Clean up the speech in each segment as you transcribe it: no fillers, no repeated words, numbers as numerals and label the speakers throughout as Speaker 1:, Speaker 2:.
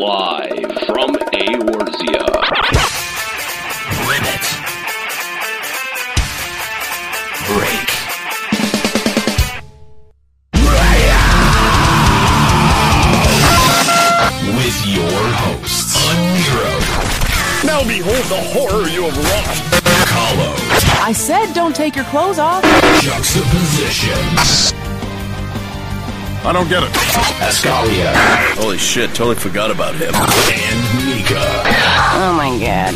Speaker 1: Live from Eorzea.
Speaker 2: Limit Break with your hosts, Nero.
Speaker 3: Now behold the horror you have wrought.
Speaker 2: Kahlo.
Speaker 4: I said don't take your clothes off.
Speaker 2: Juxtaposition.
Speaker 3: I don't get it.
Speaker 2: Ascalia.
Speaker 1: Holy shit, totally forgot about him.
Speaker 2: And Mika.
Speaker 4: Oh my god.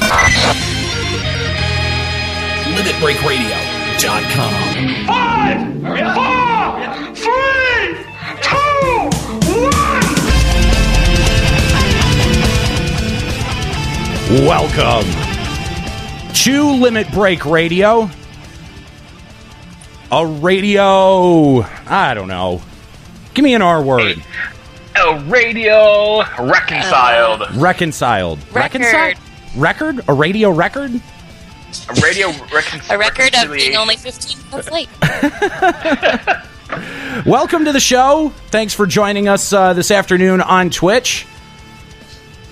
Speaker 2: LimitBreakRadio.com.
Speaker 5: 5, 4, 3, 2, 1.
Speaker 6: Welcome to Limit Break Radio. A radio, I don't know. Give me an R word.
Speaker 7: A radio reconciled.
Speaker 6: Reconciled.
Speaker 8: Record.
Speaker 6: Record? A radio record?
Speaker 7: A radio reconciled.
Speaker 8: A record of being only 15 minutes late.
Speaker 6: Welcome to the show. Thanks for joining us this afternoon on Twitch.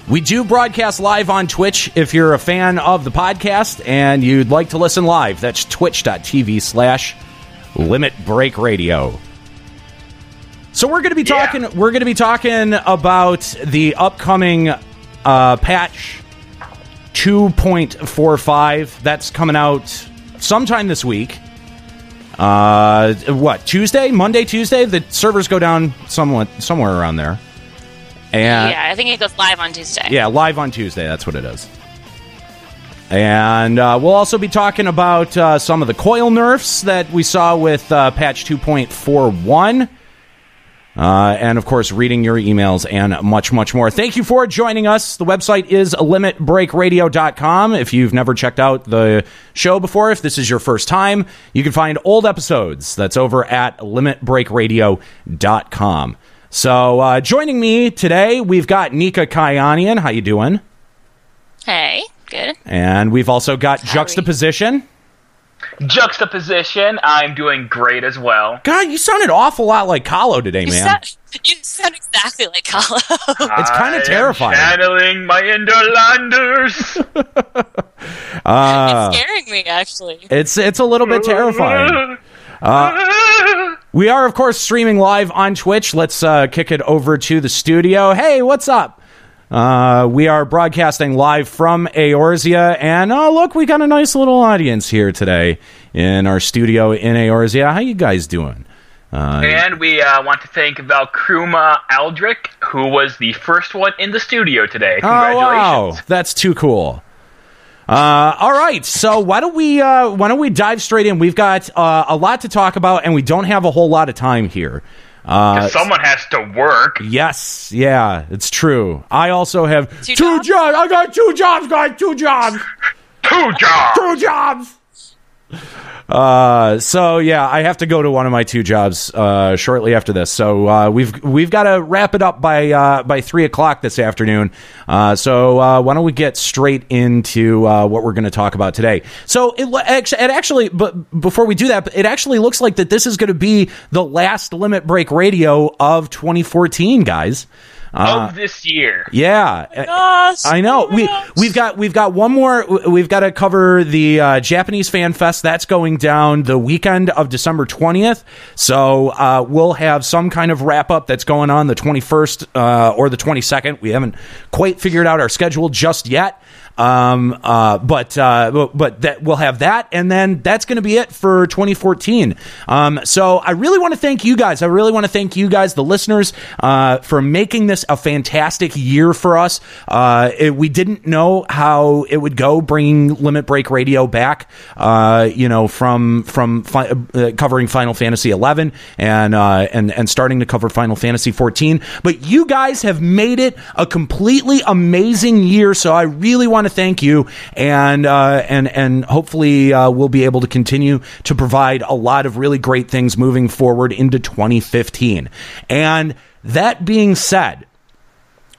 Speaker 6: We do broadcast live on Twitch if you're a fan of the podcast and you'd like to listen live. That's twitch.tv/Limit Break Radio. So we're going to be talking. Yeah. We're going to be talking about the upcoming patch 2.45. That's coming out sometime this week. Tuesday, Monday, Tuesday. The servers go down somewhere around there. And
Speaker 8: yeah, I think it goes live on Tuesday.
Speaker 6: Yeah, live on Tuesday. That's what it is. And we'll also be talking about some of the coil nerfs that we saw with patch 2.41. And, of course, reading your emails and much, much more. Thank you for joining us. The website is limitbreakradio.com. If you've never checked out the show before, if this is your first time, you can find old episodes. That's over at limitbreakradio.com. So, joining me today, we've got Nika Kayanian. How you doing?
Speaker 8: Hey, good.
Speaker 6: And we've also got Juxtaposition.
Speaker 7: Juxtaposition, I'm doing great as well.
Speaker 6: God, you sounded an awful lot like Kahlo today, man.
Speaker 8: You sound exactly like Kahlo.
Speaker 6: It's kind of terrifying.
Speaker 7: Channeling my Inderlanders.
Speaker 8: It's scaring me, actually.
Speaker 6: It's a little bit terrifying. We are, of course, streaming live on Twitch. Let's kick it over to the studio. Hey, what's up? We are broadcasting live from Eorzea, and look, we got a nice little audience here today in our studio in Eorzea. How you guys doing?
Speaker 7: And we want to thank Valkruma Aldrich, who was the first one in the studio today. Congratulations.
Speaker 6: Oh, wow. That's too cool. All right, so why don't we dive straight in? We've got a lot to talk about, and we don't have a whole lot of time here.
Speaker 7: Someone has to work.
Speaker 6: Yes, yeah, it's true. I also have two jobs. I got 2 jobs, guys. 2 jobs.
Speaker 7: 2 jobs.
Speaker 6: 2 jobs. So yeah, I have to go to one of my 2 jobs shortly after this. So we've got to wrap it up by 3:00 this afternoon. So why don't we get straight into what we're going to talk about today? So it actually, but before we do that, it actually looks like that this is going to be the last Limit Break Radio of 2014, guys.
Speaker 7: Of this year.
Speaker 6: Yeah.
Speaker 8: Gosh,
Speaker 6: I know. We've got one more. We've got to cover the Japanese Fan Fest. That's going down the weekend of December 20th. So we'll have some kind of wrap up that's going on the 21st or the 22nd. We haven't quite figured out our schedule just yet. But that we'll have that, and then that's going to be it for 2014. So I really want to thank you guys. The listeners, for making this a fantastic year for us. We didn't know how it would go, bringing Limit Break Radio back, from covering Final Fantasy 11 and starting to cover Final Fantasy 14. But you guys have made it a completely amazing year. So I really want to thank you, and hopefully we'll be able to continue to provide a lot of really great things moving forward into 2015. And that being said,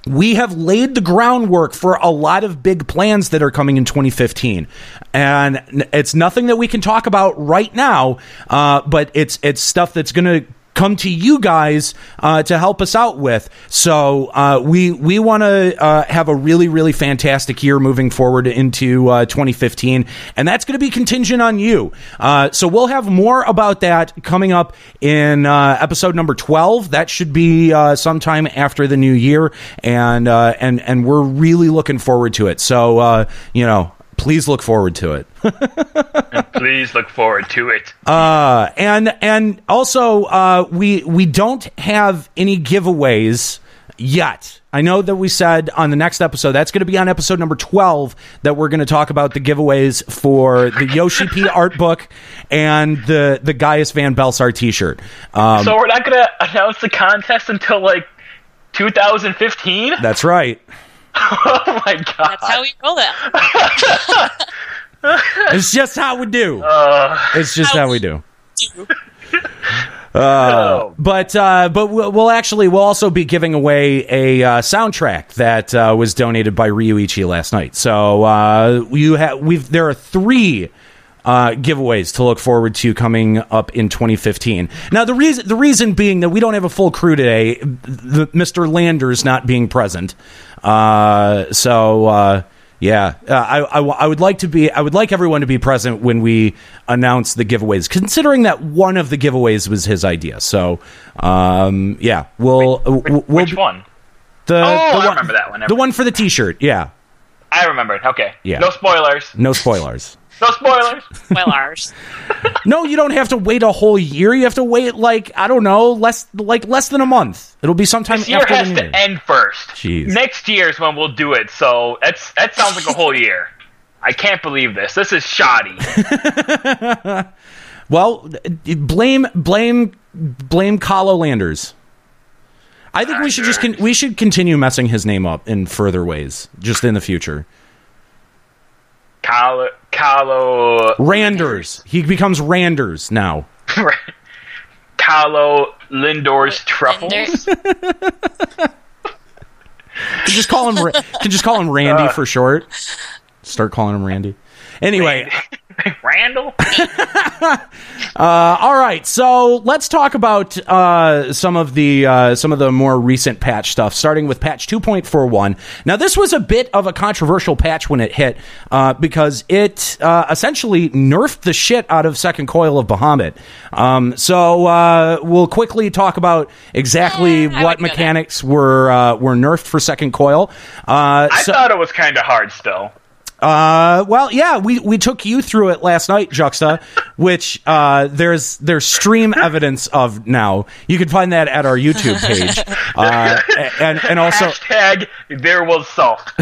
Speaker 6: we have laid the groundwork for a lot of big plans that are coming in 2015. And it's nothing that we can talk about right now, but it's stuff that's going to come to you guys to help us out with. So we want to have a really, really fantastic year moving forward into 2015, and that's going to be contingent on you. So we'll have more about that coming up in episode number 12. That should be sometime after the new year, and we're really looking forward to it. So please look forward to it.
Speaker 7: And please look forward to it.
Speaker 6: And also we don't have any giveaways yet. I know that we said on the next episode, that's going to be on episode number 12, that we're going to talk about the giveaways for the Yoshi P art book and the Gaius Van Belsar t-shirt.
Speaker 7: So we're not going to announce the contest until like 2015?
Speaker 6: That's right.
Speaker 7: Oh my god.
Speaker 8: That's how we roll it.
Speaker 6: It's just how we do. It's just how we do. But we'll also be giving away a soundtrack that was donated by Ryuichi last night. So there are 3 giveaways to look forward to coming up in 2015. Now the reason being that we don't have a full crew today, Mr. Landers not being present. I would like everyone to be present when we announce the giveaways, considering that one of the giveaways was his idea. So,
Speaker 7: which one? I remember that one.
Speaker 6: The one for the t-shirt. Yeah.
Speaker 7: I remember it. Okay.
Speaker 6: Yeah.
Speaker 7: No spoilers.
Speaker 6: No spoilers.
Speaker 7: No spoilers.
Speaker 8: Spoilers.
Speaker 6: No, you don't have to wait a whole year. You have to wait less than a month. It'll be sometime
Speaker 7: this year
Speaker 6: after
Speaker 7: has
Speaker 6: the new year.
Speaker 7: to end first.
Speaker 6: Jeez. Next
Speaker 7: year is when we'll do it. So that sounds like a whole year. I can't believe this. This is shoddy.
Speaker 6: Well, blame Kahlo Landers. I think we should continue messing his name up in further ways, just in the future.
Speaker 7: Kahlo
Speaker 6: Randers. He becomes Randers now.
Speaker 7: Kahlo Lindor's Truffles.
Speaker 6: Can just call him Randy for short. Start calling him Randy. Anyway,
Speaker 7: Randall.
Speaker 6: All right, so let's talk about some of the more recent patch stuff, starting with patch 2.41. Now, this was a bit of a controversial patch when it hit because it essentially nerfed the shit out of Second Coil of Bahamut. So we'll quickly talk about exactly what mechanics were nerfed for Second Coil.
Speaker 7: I thought it was kind of hard still.
Speaker 6: Well, yeah, we took you through it last night, Juxta, which there's stream evidence of now. You can find that at our YouTube page. And also
Speaker 7: hashtag there was salt.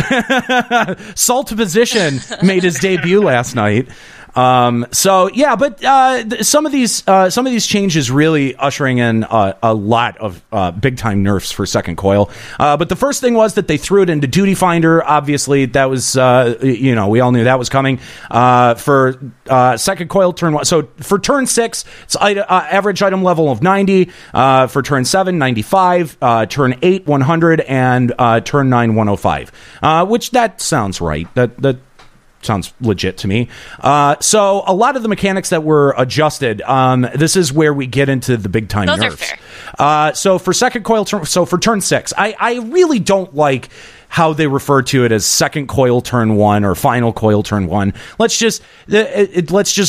Speaker 6: Salt Position made his debut last night. So yeah, but some of these changes really ushering in a lot of big time nerfs for Second Coil. But the first thing was that they threw it into Duty Finder. Obviously, that was we all knew that was coming. For Second Coil turn 1, so for turn 6, it's average item level of 90. For turn 7, 95. Turn 8, 100, and turn 9, 105. Which that sounds right. That sounds legit to me. So a lot of the mechanics that were adjusted, this is where we get into the big time nerfs.
Speaker 8: Those are fair.
Speaker 6: So for Second Coil, so for turn 6, I really don't like how they refer to it as Second Coil turn 1 or Final Coil turn 1. Let's just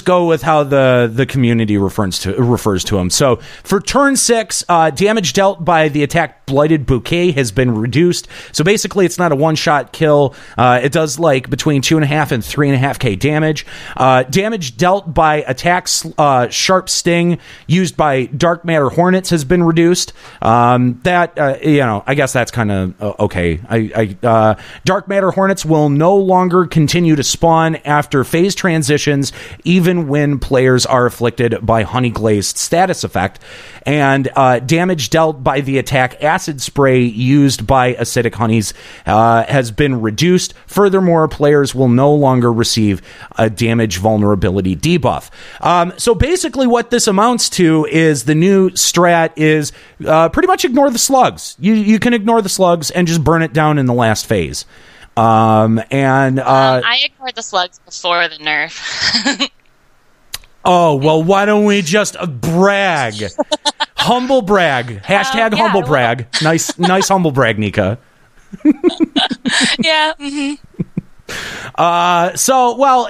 Speaker 6: go with how the community refers to them. So for turn 6, damage dealt by the attack Blighted Bouquet has been reduced. So basically, it's not a one-shot kill. It does like between 2.5 and 3.5k damage. Damage dealt by attacks Sharp Sting used by Dark Matter Hornets has been reduced. I guess that's kind of okay. Dark Matter Hornets will no longer continue to spawn after phase transitions, even when players are afflicted by Honey Glazed status effect. And damage dealt by the attack Acid Spray used by Acidic Honeys has been reduced. Furthermore, players will no longer receive a damage vulnerability debuff. So basically what this amounts to is the new strat is pretty much ignore the slugs. You can ignore the slugs and just burn it down in the last phase. I
Speaker 8: ignored the slugs before the nerf.
Speaker 6: Oh, well, why don't we just brag? Humble brag. Hashtag humble brag. Nice humble brag, Nika.
Speaker 8: Yeah. Mm-hmm.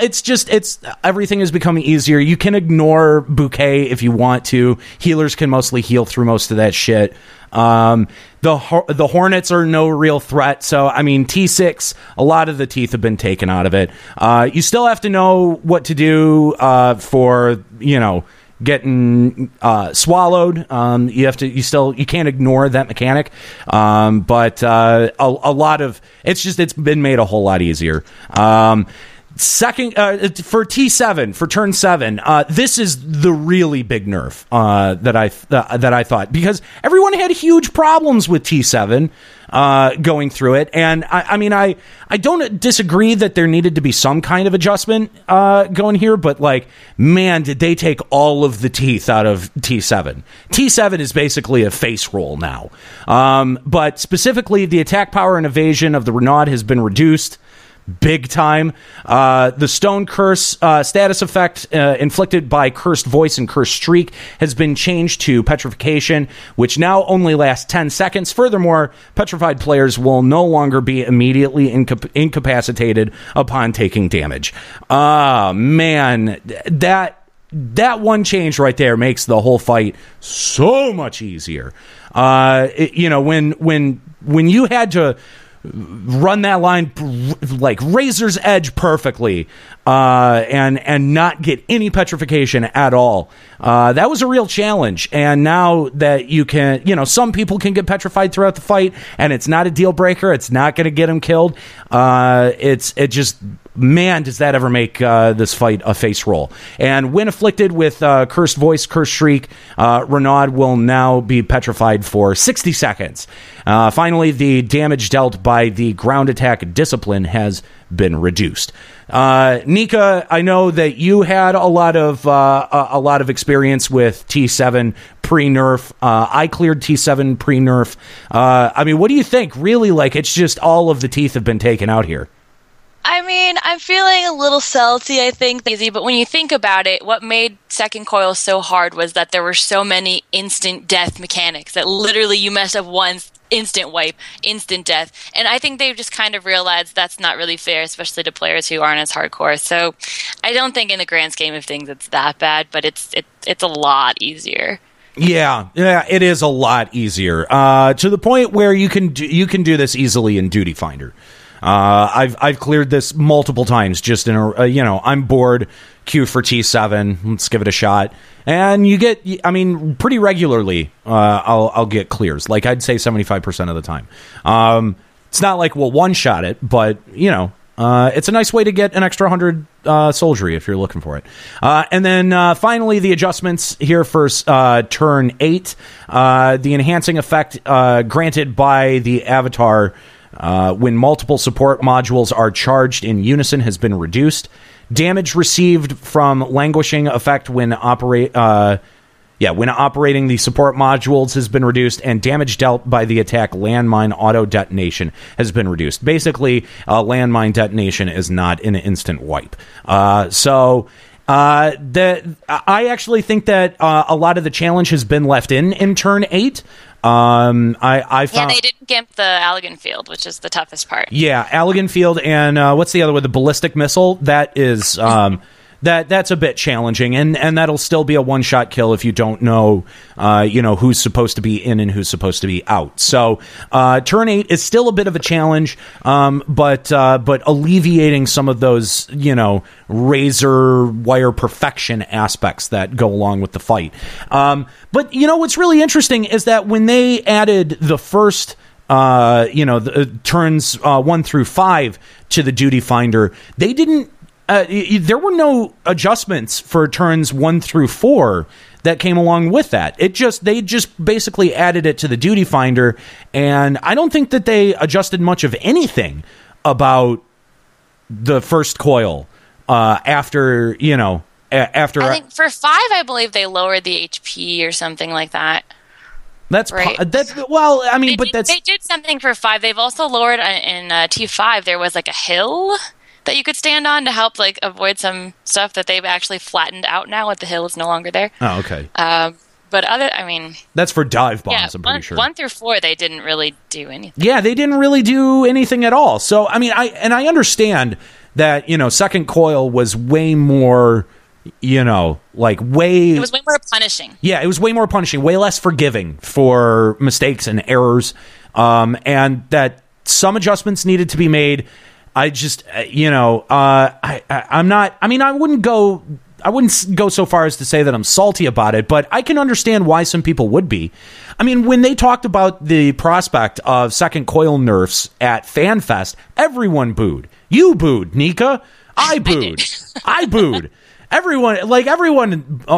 Speaker 6: It's everything is becoming easier. You can ignore bouquet if you want to. Healers can mostly heal through most of that shit. The Hornets are no real threat. So, I mean, T6, a lot of the teeth have been taken out of it. You still have to know what to do for, getting swallowed. You can't ignore that mechanic. But a lot of it's been made a whole lot easier. Second, for T7 for turn 7, this is the really big nerf that I thought, because everyone had huge problems with T7 going through it, and I don't disagree that there needed to be some kind of adjustment going here, but man, did they take all of the teeth out of T7. T7 is basically a face roll now, but specifically the attack power and evasion of the Renaud has been reduced big time. The Stone Curse status effect inflicted by Cursed Voice and Cursed Streak has been changed to Petrification, which now only lasts 10 seconds. Furthermore, petrified players will no longer be immediately incapacitated upon taking damage. Man, that one change right there makes the whole fight so much easier. When you had to run that line like razor's edge perfectly, and not get any petrification at all. That was a real challenge. And now that you can, some people can get petrified throughout the fight, and it's not a deal breaker. It's not going to get them killed. Man, does that ever make this fight a face roll. And when afflicted with Cursed Voice, Cursed Shriek, Renaud will now be petrified for 60 seconds. Finally, the damage dealt by the ground attack discipline has been reduced. Nika, I know that you had a lot of experience with T7 pre-nerf. I cleared T7 pre-nerf. What do you think? Really, it's just all of the teeth have been taken out here.
Speaker 8: I mean, I'm feeling a little salty, I think, easy, but when you think about it, what made Second Coil so hard was that there were so many instant death mechanics that literally you messed up once, instant wipe, instant death. And I think they've just kind of realized that's not really fair, especially to players who aren't as hardcore. So I don't think in the grand scheme of things it's that bad, but it's a lot easier.
Speaker 6: Yeah, it is a lot easier, to the point where you can do this easily in Duty Finder. I've cleared this multiple times just in I'm bored, queue for T7, let's give it a shot. And you get, pretty regularly, I'll get clears. I'd say 75% of the time. It's not like we'll one-shot it, but, it's a nice way to get an extra 100 soldiery if you're looking for it. And then finally, the adjustments here for turn 8. The enhancing effect granted by the avatar when multiple support modules are charged in unison has been reduced. Damage received from languishing effect when operating the support modules has been reduced, and damage dealt by the attack landmine auto detonation has been reduced. Basically, landmine detonation is not an instant wipe. I actually think that a lot of the challenge has been left in turn 8. I found
Speaker 8: they didn't gimp the Allegan Field, which is the toughest part. Yeah,
Speaker 6: Allegan Field, and what's the other one? The ballistic missile. That is that's a bit challenging, and that'll still be a one-shot kill if you don't know who's supposed to be in and who's supposed to be out. So turn 8 is still a bit of a challenge, but alleviating some of those razor wire perfection aspects that go along with the fight. But what's really interesting is that when they added the first the turns 1 through 5 to the Duty Finder, they didn't. There were no adjustments for turns 1 through 4 that came along with that. They just basically added it to the Duty Finder, and I don't think that they adjusted much of anything about the first coil after. I
Speaker 8: think for 5, I believe they lowered the HP or something like that.
Speaker 6: That's
Speaker 8: right.
Speaker 6: They
Speaker 8: did something for 5. They've also lowered in T5. There was a hill that you could stand on to help avoid some stuff that they've actually flattened out now. The hill is no longer there.
Speaker 6: Oh, okay.
Speaker 8: But
Speaker 6: that's for dive bombs. I'm pretty sure
Speaker 8: 1 through 4 they didn't really do anything.
Speaker 6: Yeah, they didn't really do anything at all. So I mean, I understand that second coil was way more. It was
Speaker 8: way more punishing.
Speaker 6: Yeah, it was way more punishing, way less forgiving for mistakes and errors, and that some adjustments needed to be made. I just, I'm not. I mean, I wouldn't go so far as to say that I'm salty about it, but I can understand why some people would be. I mean, when they talked about the prospect of second coil nerfs at FanFest, everyone booed. You booed, Nika. I booed. I booed.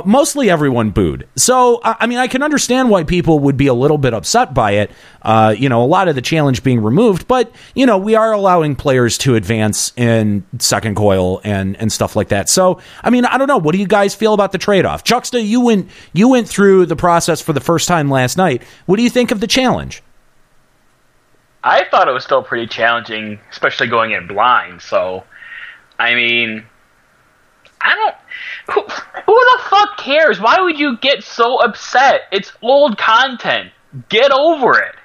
Speaker 6: Mostly everyone booed. So, I mean, I can understand why people would be a little bit upset by it. A lot of the challenge being removed, but, we are allowing players to advance in second coil and stuff like that. So, I mean, I don't know. What do you guys feel about the trade-off? Juxta, you went through the process for the first time last night. What do you think of the challenge?
Speaker 7: I thought it was still pretty challenging, especially going in blind. So, I mean, who the fuck cares? Why would you get so upset? It's old content. Get over it.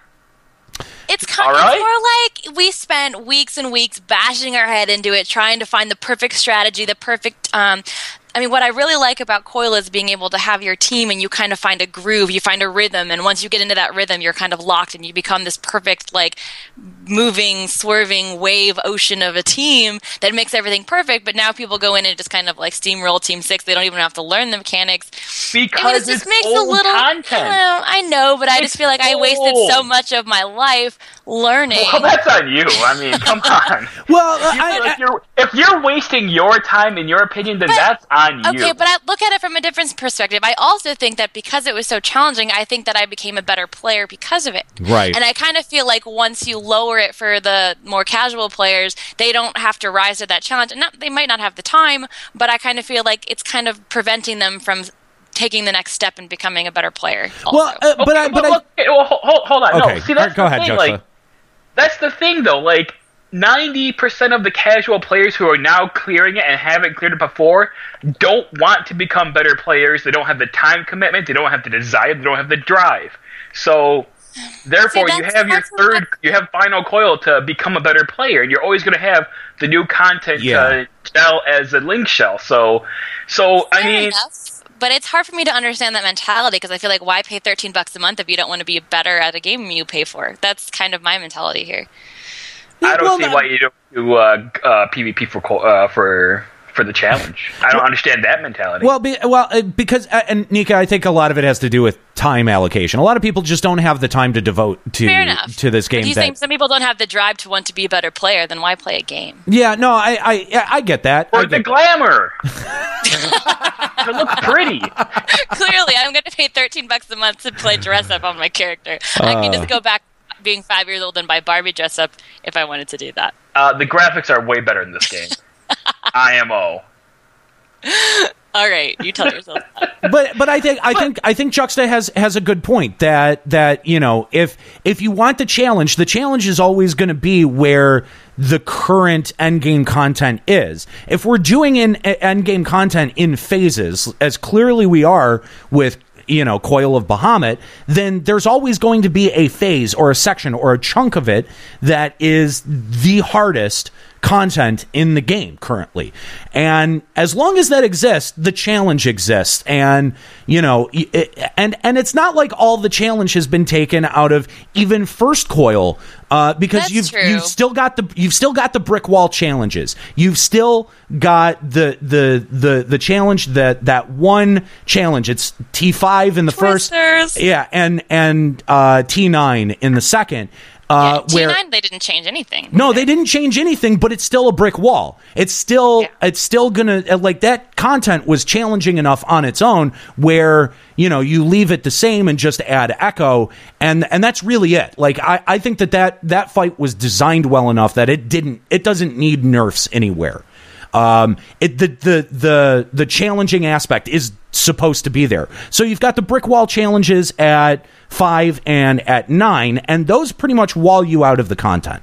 Speaker 8: It's more like we spent weeks and weeks bashing our head into it, trying to find the perfect strategy, the perfect what I really like about Coil is being able to have your team and you kind of find a groove, you find a rhythm, and once you get into that rhythm, you're kind of locked and you become this perfect, moving, swerving wave ocean of a team that makes everything perfect, but now people go in and just kind of steamroll Team 6. They don't even have to learn the mechanics.
Speaker 7: Because it just makes old content.
Speaker 8: I know, but I just feel like I wasted so much of my life learning.
Speaker 7: Well, that's on you. I mean, come on.
Speaker 6: Well,
Speaker 7: if you're wasting your time, in your opinion, then that's on you.
Speaker 8: Okay, but I look at it from a different perspective. I also think that because it was so challenging, I think that I became a better player because of it.
Speaker 6: Right.
Speaker 8: And I kind of feel like once you lower it for the more casual players, they don't have to rise to that challenge. And they might not have the time, but I kind of feel like it's kind of preventing them from taking the next step and becoming a better player. Also.
Speaker 7: Well, hold on.
Speaker 6: Okay.
Speaker 7: No, see, that's
Speaker 6: go ahead,
Speaker 7: Juxta. That's the thing, though. 90% of the casual players who are now clearing it and haven't cleared it before don't want to become better players. They don't have the time commitment. They don't have the desire. They don't have the drive. So, therefore, you have final coil to become a better player, and you're always going to have the new content to shell as a link shell. So I mean.
Speaker 8: Enough. But it's hard for me to understand that mentality because I feel like why pay $13 a month if you don't want to be better at a game you pay for? That's kind of my mentality here.
Speaker 7: I don't see why you don't do PvP for the challenge. I don't understand that mentality.
Speaker 6: Because and Nika, I think a lot of it has to do with time allocation. A lot of people just don't have the time to devote to this game.
Speaker 8: If you think some people don't have the drive to want to be a better player, then why play a game?
Speaker 6: Yeah, no, I get that.
Speaker 7: Or the glamour. To look pretty.
Speaker 8: Clearly, I'm going to pay $13 a month to play dress up on my character. I can just go back being 5 years old and buy Barbie dress up if I wanted to do that.
Speaker 7: The graphics are way better in this game. IMO.
Speaker 8: All right, you tell yourself that.
Speaker 6: But I think Juxta has a good point that if you want the challenge is always going to be where the current endgame content is. If we're doing endgame content in phases, as clearly we are with Coil of Bahamut, then there's always going to be a phase or a section or a chunk of it that is the hardest content in the game currently. And as long as that exists, the challenge exists. And, and it's not like all the challenge has been taken out of even first Coil, because you've still got the brick wall challenges. You've still got the challenge that one challenge. It's T5 in the
Speaker 8: Twisters.
Speaker 6: first, and T9 in the second.
Speaker 8: T9, they didn't change anything.
Speaker 6: No, they didn't change anything, but it's still a brick wall. It's still gonna, that content was challenging enough on its own where, you leave it the same and just add echo, and that's really it. I think that fight was designed well enough that it doesn't need nerfs anywhere. The challenging aspect is supposed to be there. So you've got the brick wall challenges at 5 and at 9, and those pretty much wall you out of the content.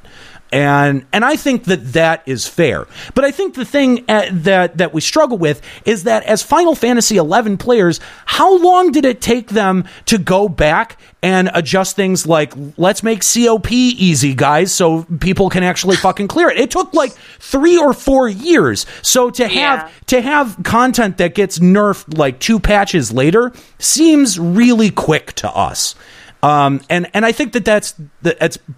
Speaker 6: And I think that is fair. But I think the thing that we struggle with is that as Final Fantasy XI players, how long did it take them to go back and adjust things like, let's make COP easy, guys, so people can actually fucking clear it? It took like 3 or 4 years. So to have content that gets nerfed like 2 patches later seems really quick to us. And I think that's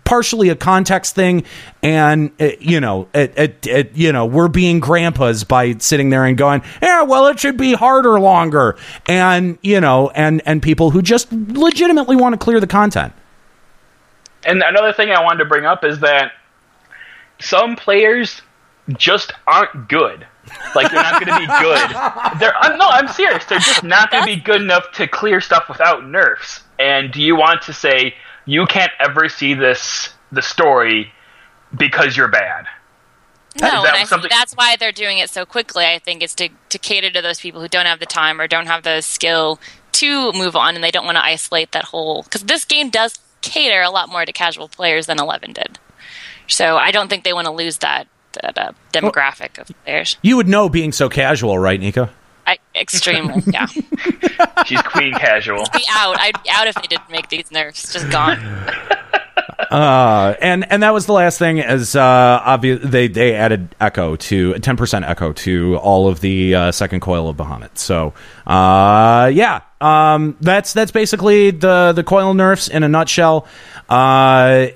Speaker 6: partially a context thing, and we're being grandpas by sitting there and going, yeah, well, it should be harder longer, and people who just legitimately want to clear the content.
Speaker 7: And another thing I wanted to bring up is that some players just aren't good. Like, they're not going to be good. I'm serious. They're just not going to be good enough to clear stuff without nerfs. And do you want to say you can't ever see the story because you're bad?
Speaker 8: No, and I think that's why they're doing it so quickly. I think it's to cater to those people who don't have the time or don't have the skill to move on, and they don't want to isolate that whole... Because this game does cater a lot more to casual players than 11 did. So I don't think they want to lose that demographic of players.
Speaker 6: You would know, being so casual, right, Nico?
Speaker 8: Extremely, yeah.
Speaker 7: She's queen casual.
Speaker 8: I'd be out if they didn't make these nerfs. Just gone.
Speaker 6: And that was the last thing. As they added echo to 10% echo to all of the second coil of Bahamut. So that's basically the coil nerfs in a nutshell. I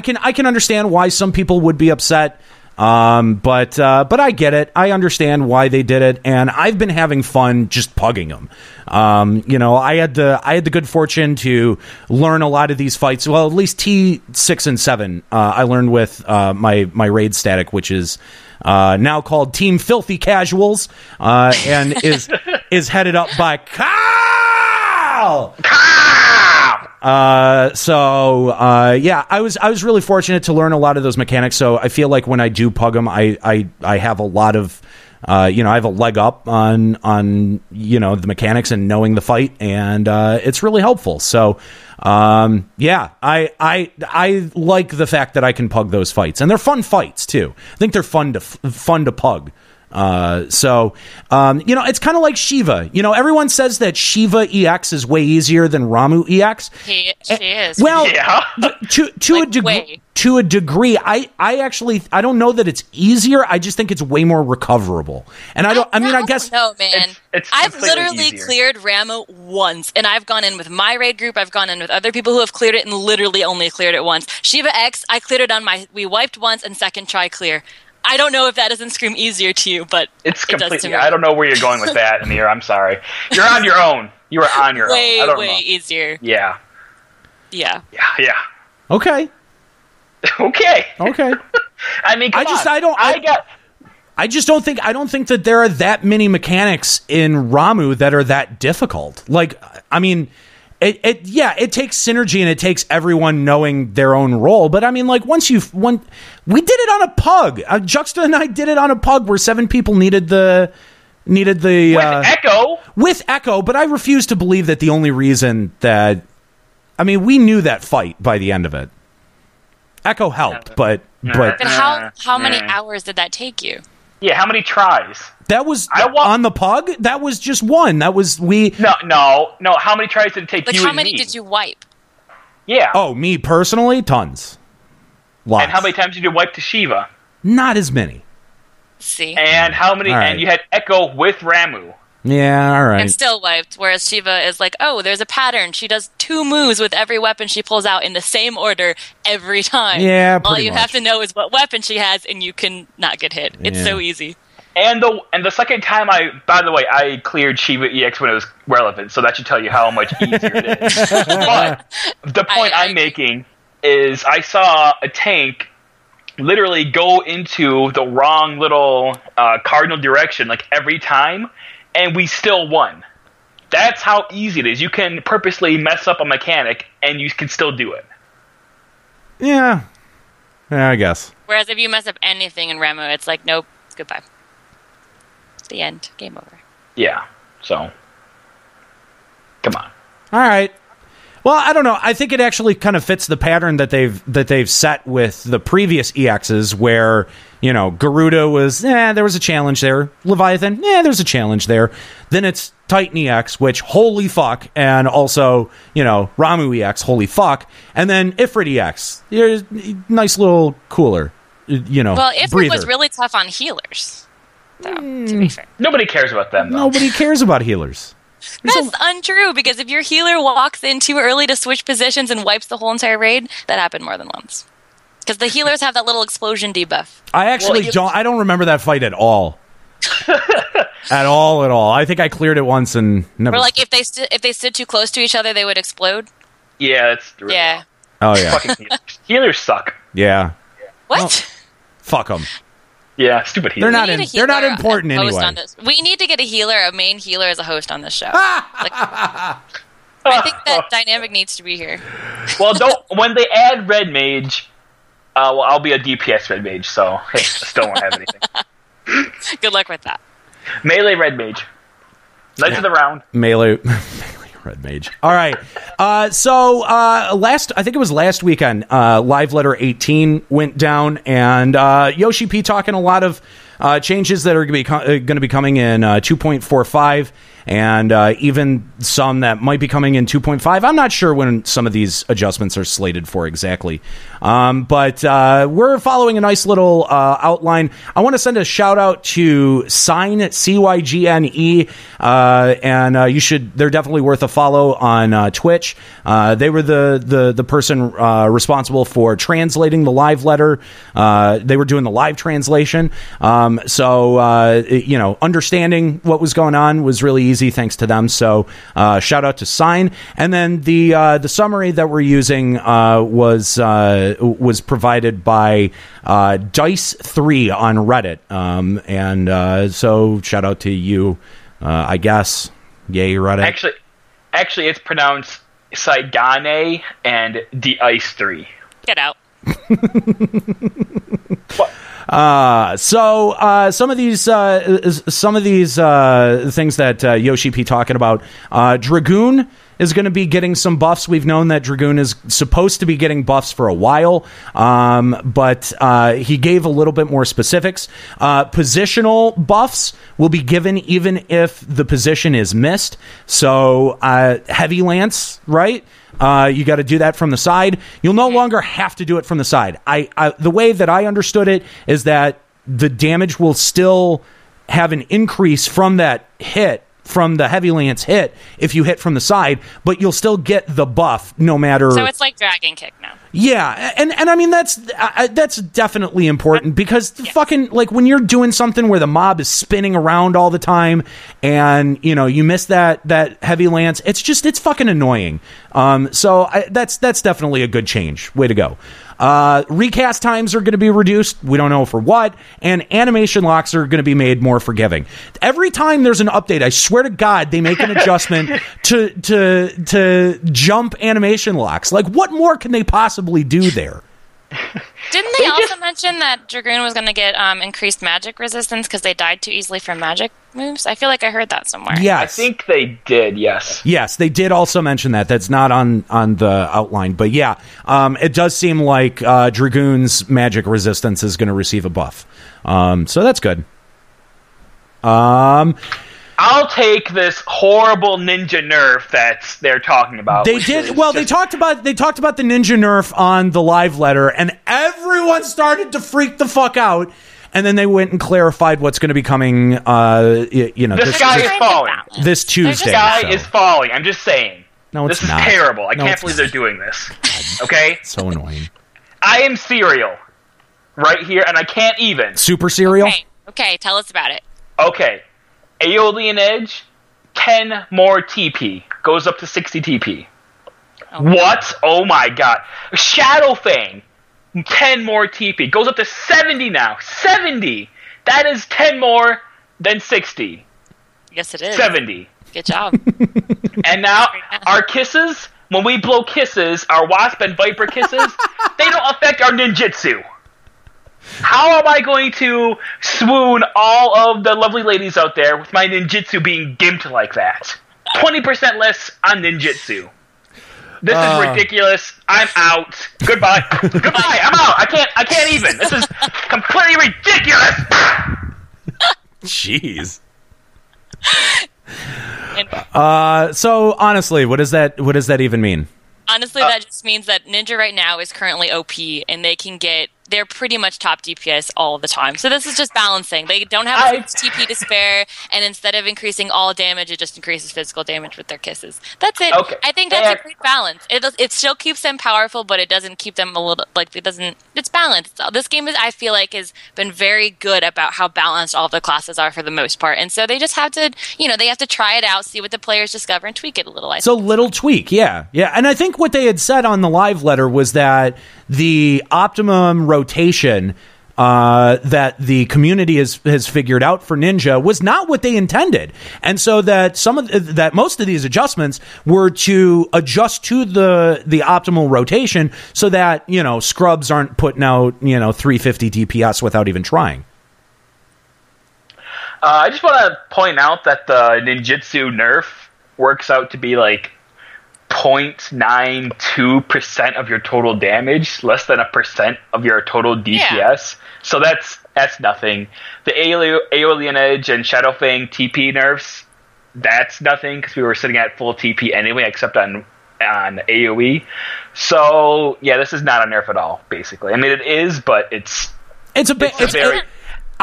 Speaker 6: can understand why some people would be upset. But I get it. I understand why they did it, and I've been having fun just pugging them. I had the good fortune to learn a lot of these fights. Well, at least T6 and 7, I learned with my raid static, which is now called Team Filthy Casuals, and is headed up by Kyle. I was really fortunate to learn a lot of those mechanics. So I feel like when I do pug them, I have a lot of, I have a leg up on the mechanics and knowing the fight, and it's really helpful. So I like the fact that I can pug those fights, and they're fun fights too. I think they're fun to pug. It's kind of like Shiva. Everyone says that Shiva EX is way easier than Ramu EX.
Speaker 8: She is.
Speaker 6: Well, yeah. to a degree, I don't know that it's easier. I just think it's way more recoverable. And I guess
Speaker 8: no, man. I've literally
Speaker 7: easier.
Speaker 8: cleared Ramu once, and I've gone in with my raid group. I've gone in with other people who have cleared it and literally only cleared it once. Shiva X, I cleared it on we wiped once and second try clear. I don't know if that doesn't scream easier to you, but
Speaker 7: it's completely. I don't know where you're going with that, Amir. I'm sorry. You're on your own. You are on your own.
Speaker 8: Way easier.
Speaker 7: Yeah.
Speaker 8: Yeah.
Speaker 6: Okay.
Speaker 7: Okay. I mean, I
Speaker 6: don't think that there are that many mechanics in Ramu that are that difficult. Like, I mean, it takes synergy and it takes everyone knowing their own role. But I mean, like, we did it on a pug. Juxta and I did it on a pug where 7 people needed the with echo. But I refuse to believe that the only reason that, I mean, we knew that fight by the end of it. Echo helped, but
Speaker 8: how many hours did that take you?
Speaker 7: Yeah, how many tries?
Speaker 6: That was on the pug? That was just one. That was
Speaker 7: No. How many tries did it take you and me?
Speaker 8: How many did you wipe?
Speaker 7: Yeah.
Speaker 6: Oh, me personally? Tons. Lots.
Speaker 7: And how many times did you wipe to Shiva?
Speaker 6: Not as many.
Speaker 8: See?
Speaker 7: And how many?
Speaker 6: Right.
Speaker 7: And you had Echo with Ramu.
Speaker 6: Yeah, all right.
Speaker 8: And still wiped, whereas Shiva is like, oh, there's a pattern. She does 2 moves with every weapon she pulls out in the same order every time.
Speaker 6: Yeah,
Speaker 8: all you have to know is what weapon she has, and you can not get hit. It's so easy.
Speaker 7: And the second time I cleared Shiva EX when it was relevant, so that should tell you how much easier it is. But the point I'm making is I saw a tank literally go into the wrong little cardinal direction like every time, and we still won. That's how easy it is. You can purposely mess up a mechanic, and you can still do it.
Speaker 6: Yeah, I guess.
Speaker 8: Whereas if you mess up anything in Ramu, it's like, nope, goodbye. The end. Game over.
Speaker 7: Yeah. So, come on.
Speaker 6: All right. Well, I don't know. I think it actually kind of fits the pattern that they've set with the previous EXs, where Garuda was there was a challenge there. Leviathan, there's a challenge there. Then it's Titan EX, which holy fuck, and also Ramu EX, holy fuck, and then Ifrit EX, nice little cooler,
Speaker 8: Well, Ifrit
Speaker 6: breather.
Speaker 8: was really tough on healers, though. To be fair,
Speaker 7: Nobody cares about them, though.
Speaker 6: Nobody cares about healers.
Speaker 8: that's untrue, because if your healer walks in too early to switch positions and wipes the whole entire raid, that happened more than once. Because the healers have that little explosion debuff.
Speaker 6: I actually don't remember that fight at all. At all. I think I cleared it once and never.
Speaker 8: Or like if they stood too close to each other, they would explode.
Speaker 7: Yeah, that's really
Speaker 8: Yeah.
Speaker 6: Oh yeah.
Speaker 7: fucking healers. Healers suck.
Speaker 6: Yeah.
Speaker 8: What?
Speaker 6: Well, fuck them.
Speaker 7: Yeah, stupid healers.
Speaker 6: They're not important anyway.
Speaker 8: We need to get a healer, a main healer, as a host on this show. I think that dynamic needs to be here.
Speaker 7: Well, when they add red mage, I'll be a DPS red mage, so hey, I still won't have anything.
Speaker 8: Good luck with that.
Speaker 7: Melee red mage. Knights of the round.
Speaker 6: Melee red mage. All right. I think it was last weekend, Live Letter 18 went down, and Yoshi P talking a lot of changes that are going to be coming in 2.45, and even some that might be coming in 2.5. I'm not sure when some of these adjustments are slated for exactly. But we're following a nice little outline. I want to send a shout out to Sign, CYGNE, and they're definitely worth a follow on Twitch. They were the person responsible for translating the live letter. They were doing the live translation. Understanding what was going on was really easy thanks to them. So shout out to Sign. And then the summary that we're using was provided by Dice3 on Reddit. So shout out to you, I guess. Yay, Reddit.
Speaker 7: Actually, it's pronounced Saigane and Dice3.
Speaker 8: Get out.
Speaker 6: Some of these things that Yoshi P talking about, Dragoon is going to be getting some buffs. We've known that Dragoon is supposed to be getting buffs for a while, but he gave a little bit more specifics. Positional buffs will be given even if the position is missed. So heavy lance, right? You got to do that from the side. You'll no longer have to do it from the side. The way that I understood it is that the damage will still have an increase from that hit, from the heavy lance hit, if you hit from the side, but you'll still get the buff no matter.
Speaker 8: So it's like Dragon Kick now.
Speaker 6: Yeah, and I mean that's definitely important, because fucking, like, when you're doing something where the mob is spinning around all the time and you miss that heavy lance, it's fucking annoying. So that's definitely a good change. Way to go. Recast times are going to be reduced. We don't know for what. And animation locks are going to be made more forgiving. Every time there's an update, I swear to God, they make an adjustment to jump animation locks. Like, what more can they possibly do there?
Speaker 8: Didn't they also mention that Dragoon was going to get increased magic resistance because they died too easily from magic moves? I feel like I heard that somewhere.
Speaker 6: Yes.
Speaker 7: I think they did, yes.
Speaker 6: Yes, they did also mention that. That's not on the outline. But yeah, it does seem like Dragoon's magic resistance is going to receive a buff. So that's good.
Speaker 7: I'll take this horrible ninja nerf that they're talking about.
Speaker 6: They did. Well, they talked about the ninja nerf on the live letter, and everyone started to freak the fuck out. And then they went and clarified what's going to be coming.
Speaker 7: The sky is falling.
Speaker 6: This Tuesday.
Speaker 7: The sky is falling. I'm just saying.
Speaker 6: No, it's
Speaker 7: this
Speaker 6: not.
Speaker 7: This is terrible. I
Speaker 6: No,
Speaker 7: can't
Speaker 6: it's
Speaker 7: believe
Speaker 6: not.
Speaker 7: they're doing this. Okay.
Speaker 6: So annoying.
Speaker 7: I am cereal, right here, and I can't even.
Speaker 6: Super cereal.
Speaker 8: Okay. Tell us about it.
Speaker 7: Okay. Aeolian Edge, 10 more TP. Goes up to 60 TP.
Speaker 8: Oh.
Speaker 7: What? Oh my god. Shadowfang, 10 more TP. Goes up to 70 now. 70! That is 10 more than 60.
Speaker 8: Yes, it is.
Speaker 7: 70.
Speaker 8: Good job.
Speaker 7: And now, our kisses, when we blow kisses, our wasp and viper kisses, they don't affect our ninjutsu. How am I going to swoon all of the lovely ladies out there with my ninjutsu being gimped like that? 20% less on ninjutsu. This is ridiculous. I'm out. Goodbye. Goodbye. I'm out. I can't even. This is completely ridiculous.
Speaker 6: Jeez. So honestly, what does that even mean?
Speaker 8: Honestly, that just means that Ninja right now is currently OP, and they're pretty much top DPS all the time. So this is just balancing. They don't have much TP to spare, and instead of increasing all damage, it just increases physical damage with their kisses. That's it.
Speaker 7: Okay.
Speaker 8: I think that's a great balance. It still keeps them powerful, but it doesn't keep them a little, it's balanced. This game I feel like has been very good about how balanced all the classes are for the most part. And so they just have to, they have to try it out, see what the players discover, and tweak it a little. It's
Speaker 6: a little tweak, yeah. Yeah, and I think what they had said on the live letter was that the optimum rotation that the community has figured out for Ninja was not what they intended, and so that most of these adjustments were to adjust to the optimal rotation, so that scrubs aren't putting out 350 DPS without even trying.
Speaker 7: I just want to point out that the ninjutsu nerf works out to be like 0.92% of your total damage, less than 1% of your total DPS. Yeah. So that's nothing. The Alien Edge and Shadow Fang TP nerfs, that's nothing because we were sitting at full TP anyway, except on AoE. So yeah, this is not a nerf at all. Basically, I mean it is, but it's a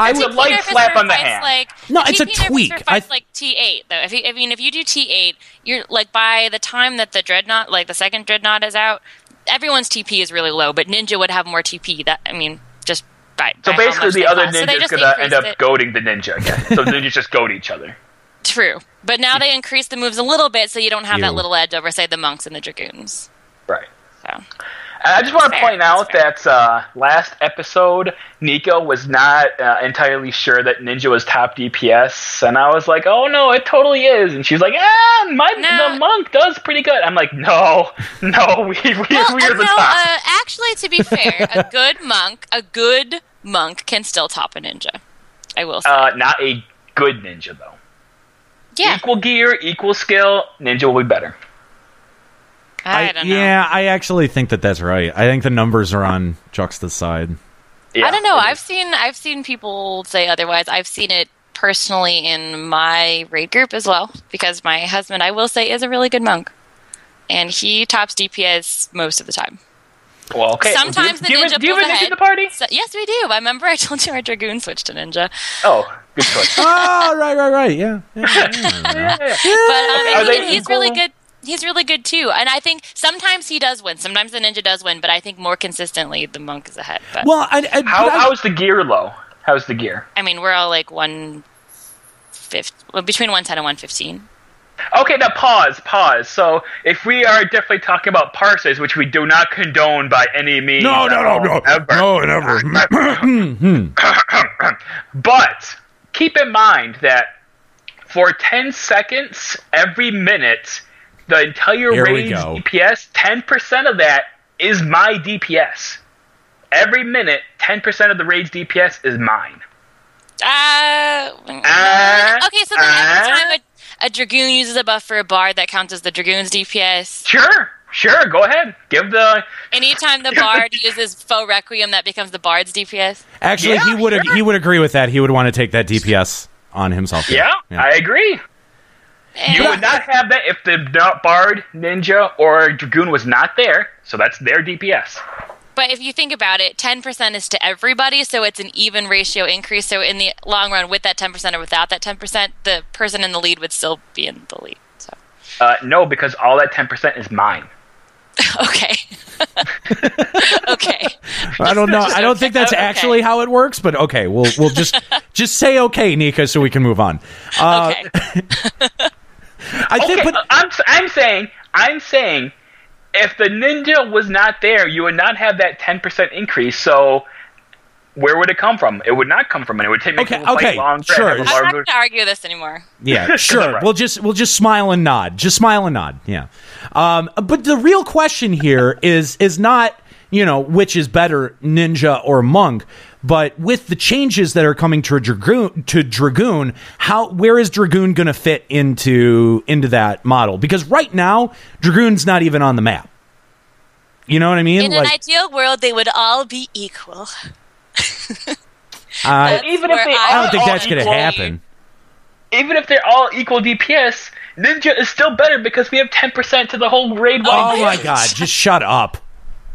Speaker 7: light slap on the hand.
Speaker 6: It's a tweak.
Speaker 8: It's like T8 though. If you do T8, you're like by the time that the Dreadnought, like the second Dreadnought is out, everyone's TP is really low. But Ninja would have more TP. Just by
Speaker 7: so basically the other
Speaker 8: ninja
Speaker 7: is gonna end up goading the ninja again. So ninjas just goad each other.
Speaker 8: True, but now they increase the moves a little bit, so you don't have that little edge over, say, the monks and the dragoons.
Speaker 7: Right.
Speaker 8: So.
Speaker 7: I just want to point out that last episode, Nico was not entirely sure that Ninja was top DPS, and I was like, "Oh no, it totally is." And she's like, the monk does pretty good." I'm like, "No, we're the top."
Speaker 8: Actually, to be fair, a good monk can still top a ninja. I will say,
Speaker 7: not a good ninja though.
Speaker 8: Yeah,
Speaker 7: equal gear, equal skill, ninja will be better.
Speaker 8: I don't know.
Speaker 6: Yeah, I actually think that's right. I think the numbers are on Juxta's side.
Speaker 8: Yeah, I don't know. I've seen people say otherwise. I've seen it personally in my raid group as well, because my husband, I will say, is a really good monk, and he tops DPS most of the time.
Speaker 7: Well, okay.
Speaker 8: Sometimes
Speaker 7: do you have a ninja in the party?
Speaker 8: So, yes, we do. I remember I told you our dragoon switched to ninja.
Speaker 7: Oh, good choice.
Speaker 6: Oh, right. Yeah.
Speaker 8: But he's really good. He's really good too, and I think sometimes he does win. Sometimes the ninja does win, but I think more consistently the monk is ahead. But.
Speaker 6: Well,
Speaker 7: how's the gear low? How's the gear?
Speaker 8: I mean, we're all like 150, between 110 and 115.
Speaker 7: Okay, now pause. So if we are definitely talking about parsers, which we do not condone by any means,
Speaker 3: no,
Speaker 7: ever.
Speaker 3: never.
Speaker 7: But keep in mind that for 10 seconds every minute, the entire raid's DPS, 10% of that is my DPS. Every minute, 10% of the raid's DPS is mine.
Speaker 8: Okay, so then every time a dragoon uses a buff for a bard, that counts as the dragoon's DPS.
Speaker 7: Sure, go ahead.
Speaker 8: Anytime the bard uses faux requiem, that becomes the bard's DPS.
Speaker 6: Actually, he would agree with that. He would want to take that DPS on himself.
Speaker 7: Yeah. I agree. You would not have that if the bard, ninja, or dragoon was not there, so that's their DPS.
Speaker 8: But if you think about it, 10% is to everybody, so it's an even ratio increase. So in the long run, with that 10% or without that 10%, the person in the lead would still be in the lead. So.
Speaker 7: No, because all that 10% is mine.
Speaker 8: Okay. Okay.
Speaker 6: I don't know. I don't think that's actually how it works, but okay. We'll just say okay, Nika, so we can move on.
Speaker 8: Okay.
Speaker 7: I'm saying, if the ninja was not there, you would not have that 10% increase. So, where would it come from? It would not come from it. It would take people fight longer.
Speaker 6: Sure.
Speaker 8: I'm not going to argue this anymore.
Speaker 6: Yeah, sure. Right. We'll just smile and nod. Just smile and nod. Yeah. But the real question here is not which is better, ninja or monk, But with the changes that are coming to Dragoon, where is Dragoon going to fit into that model? Because right now, Dragoon's not even on the map. You know what I mean?
Speaker 8: In an ideal world, they would all be equal.
Speaker 7: Even if they
Speaker 6: I don't think that's going to
Speaker 7: equal-
Speaker 6: happen.
Speaker 7: Even if they're all equal DPS, Ninja is still better because we have 10% to the whole raid.
Speaker 6: Oh my god! Just shut up.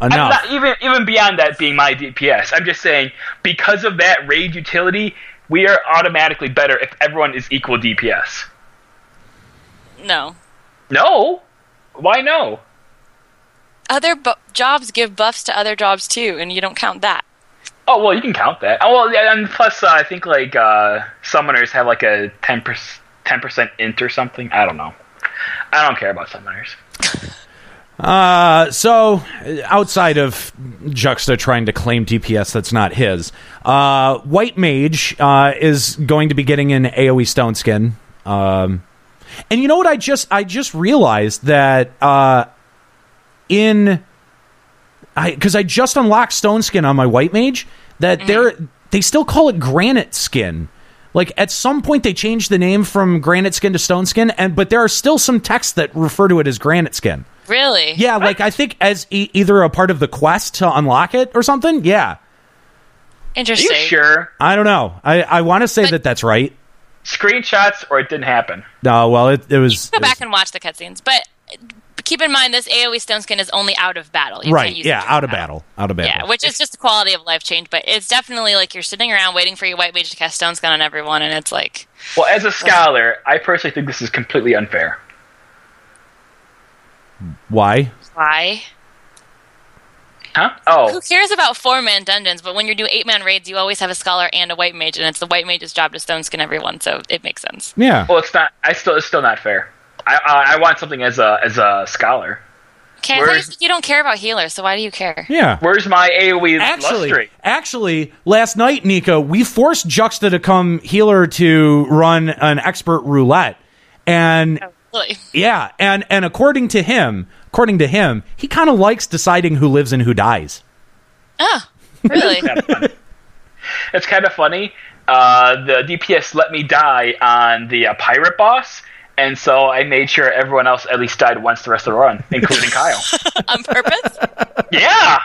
Speaker 6: Enough.
Speaker 7: I'm not even beyond that being my DPS. I'm just saying because of that raid utility, we are automatically better if everyone is equal DPS.
Speaker 8: No.
Speaker 7: No? Why no?
Speaker 8: Other jobs give buffs to other jobs too, and you don't count that.
Speaker 7: Oh, well, you can count that. Oh, well, yeah, and plus, I think, like, summoners have, like, a 10% int or something. I don't know. I don't care about summoners.
Speaker 6: So, outside of Juxta trying to claim DPS that's not his, White Mage is going to be getting an AoE Stone Skin. And you know what? I just realized that because I just unlocked Stone Skin on my White Mage, that they still call it Granite Skin. Like, at some point, they changed the name from Granite Skin to Stone Skin, but there are still some texts that refer to it as Granite Skin.
Speaker 8: Really?
Speaker 6: Yeah, like, I think as either a part of the quest to unlock it or something. Yeah.
Speaker 8: Interesting.
Speaker 7: Are you sure?
Speaker 6: I don't know. I want to say that that's right.
Speaker 7: Screenshots or it didn't happen?
Speaker 6: No, well, it was...
Speaker 8: Go back and watch the cutscenes, but... Keep in mind, this AoE Stone Skin is only out of battle. You
Speaker 6: right,
Speaker 8: can't use
Speaker 6: yeah,
Speaker 8: it
Speaker 6: out of battle.
Speaker 8: Yeah, which is just a quality of life change, but it's definitely like you're sitting around waiting for your White Mage to cast Stone Skin on everyone, and it's like...
Speaker 7: Well, as a scholar, I personally think this is completely unfair.
Speaker 6: Why?
Speaker 8: Why?
Speaker 7: Huh? Oh.
Speaker 8: Who cares about 4-man dungeons, but when you do 8-man raids, you always have a scholar and a White Mage, and it's the White Mage's job to Stone Skin everyone, so it makes sense.
Speaker 6: Yeah.
Speaker 7: Well, it's not... It's still not fair. I want something as a scholar.
Speaker 8: Okay, I thought you don't care about healers, so why do you care?
Speaker 6: Yeah.
Speaker 7: Where's my AoE Lustry?
Speaker 6: Actually, last night, Nico, we forced Juxta to come healer to run an expert roulette. And
Speaker 8: Really?
Speaker 6: yeah, and according to him, he kind of likes deciding who lives and who dies.
Speaker 8: Oh, really?
Speaker 7: It's kind of funny. The DPS let me die on the pirate boss, and so I made sure everyone else at least died once the rest of the run, including Kyle.
Speaker 8: On purpose?
Speaker 7: Yeah!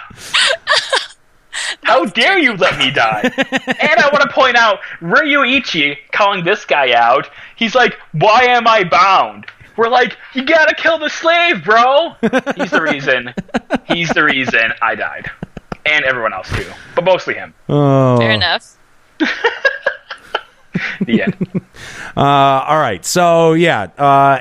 Speaker 7: How dare you let me die? And I want to point out, Ryuichi calling this guy out, he's like, why am I bound? We're like, you gotta kill the slave, bro! He's the reason I died. And everyone else too. But mostly him.
Speaker 6: Oh.
Speaker 8: Fair enough.
Speaker 7: The end.
Speaker 6: All right, so yeah,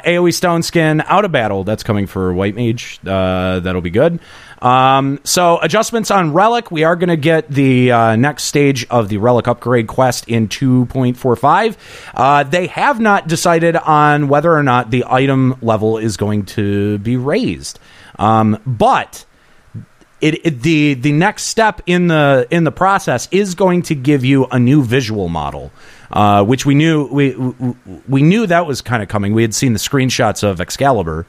Speaker 6: AoE Stone Skin out of battle. That's coming for White Mage. That'll be good. So adjustments on Relic. We are going to get the next stage of the Relic upgrade quest in 2.45. They have not decided on whether or not the item level is going to be raised, but the next step in the process is going to give you a new visual model, which we knew that was kind of coming. We had seen the screenshots of Excalibur,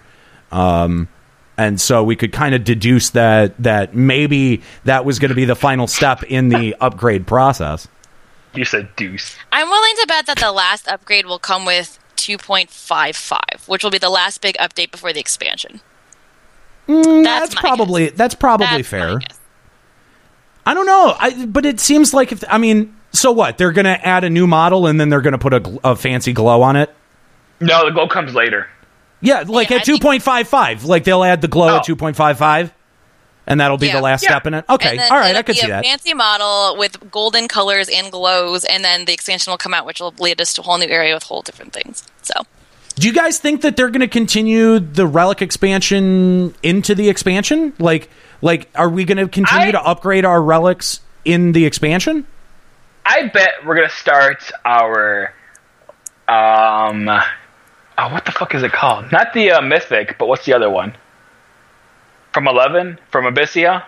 Speaker 6: and so we could kind of deduce that maybe that was going to be the final step in the upgrade process. You
Speaker 7: said deuce.
Speaker 8: I'm willing to bet that the last upgrade will come with 2.55, which will be the last big update before the expansion.
Speaker 6: That's probably fair. I don't know, but it seems like so what? They're going to add a new model and then they're going to put a fancy glow on it?
Speaker 7: No, the glow comes later.
Speaker 6: Yeah, like at 2.55. Like they'll add the glow at 2.55, and that'll be the last step in it. Okay, all right, I could see that.
Speaker 8: Fancy model with golden colors and glows, and then the expansion will come out, which will lead us to a whole new area with whole different things. So,
Speaker 6: do you guys think that they're going to continue the Relic expansion into the expansion? Like, are we going to continue to upgrade our relics in the expansion?
Speaker 7: I bet we're going to start our what the fuck is it called? Not the Mythic, but what's the other one? From 11? From Abyssia?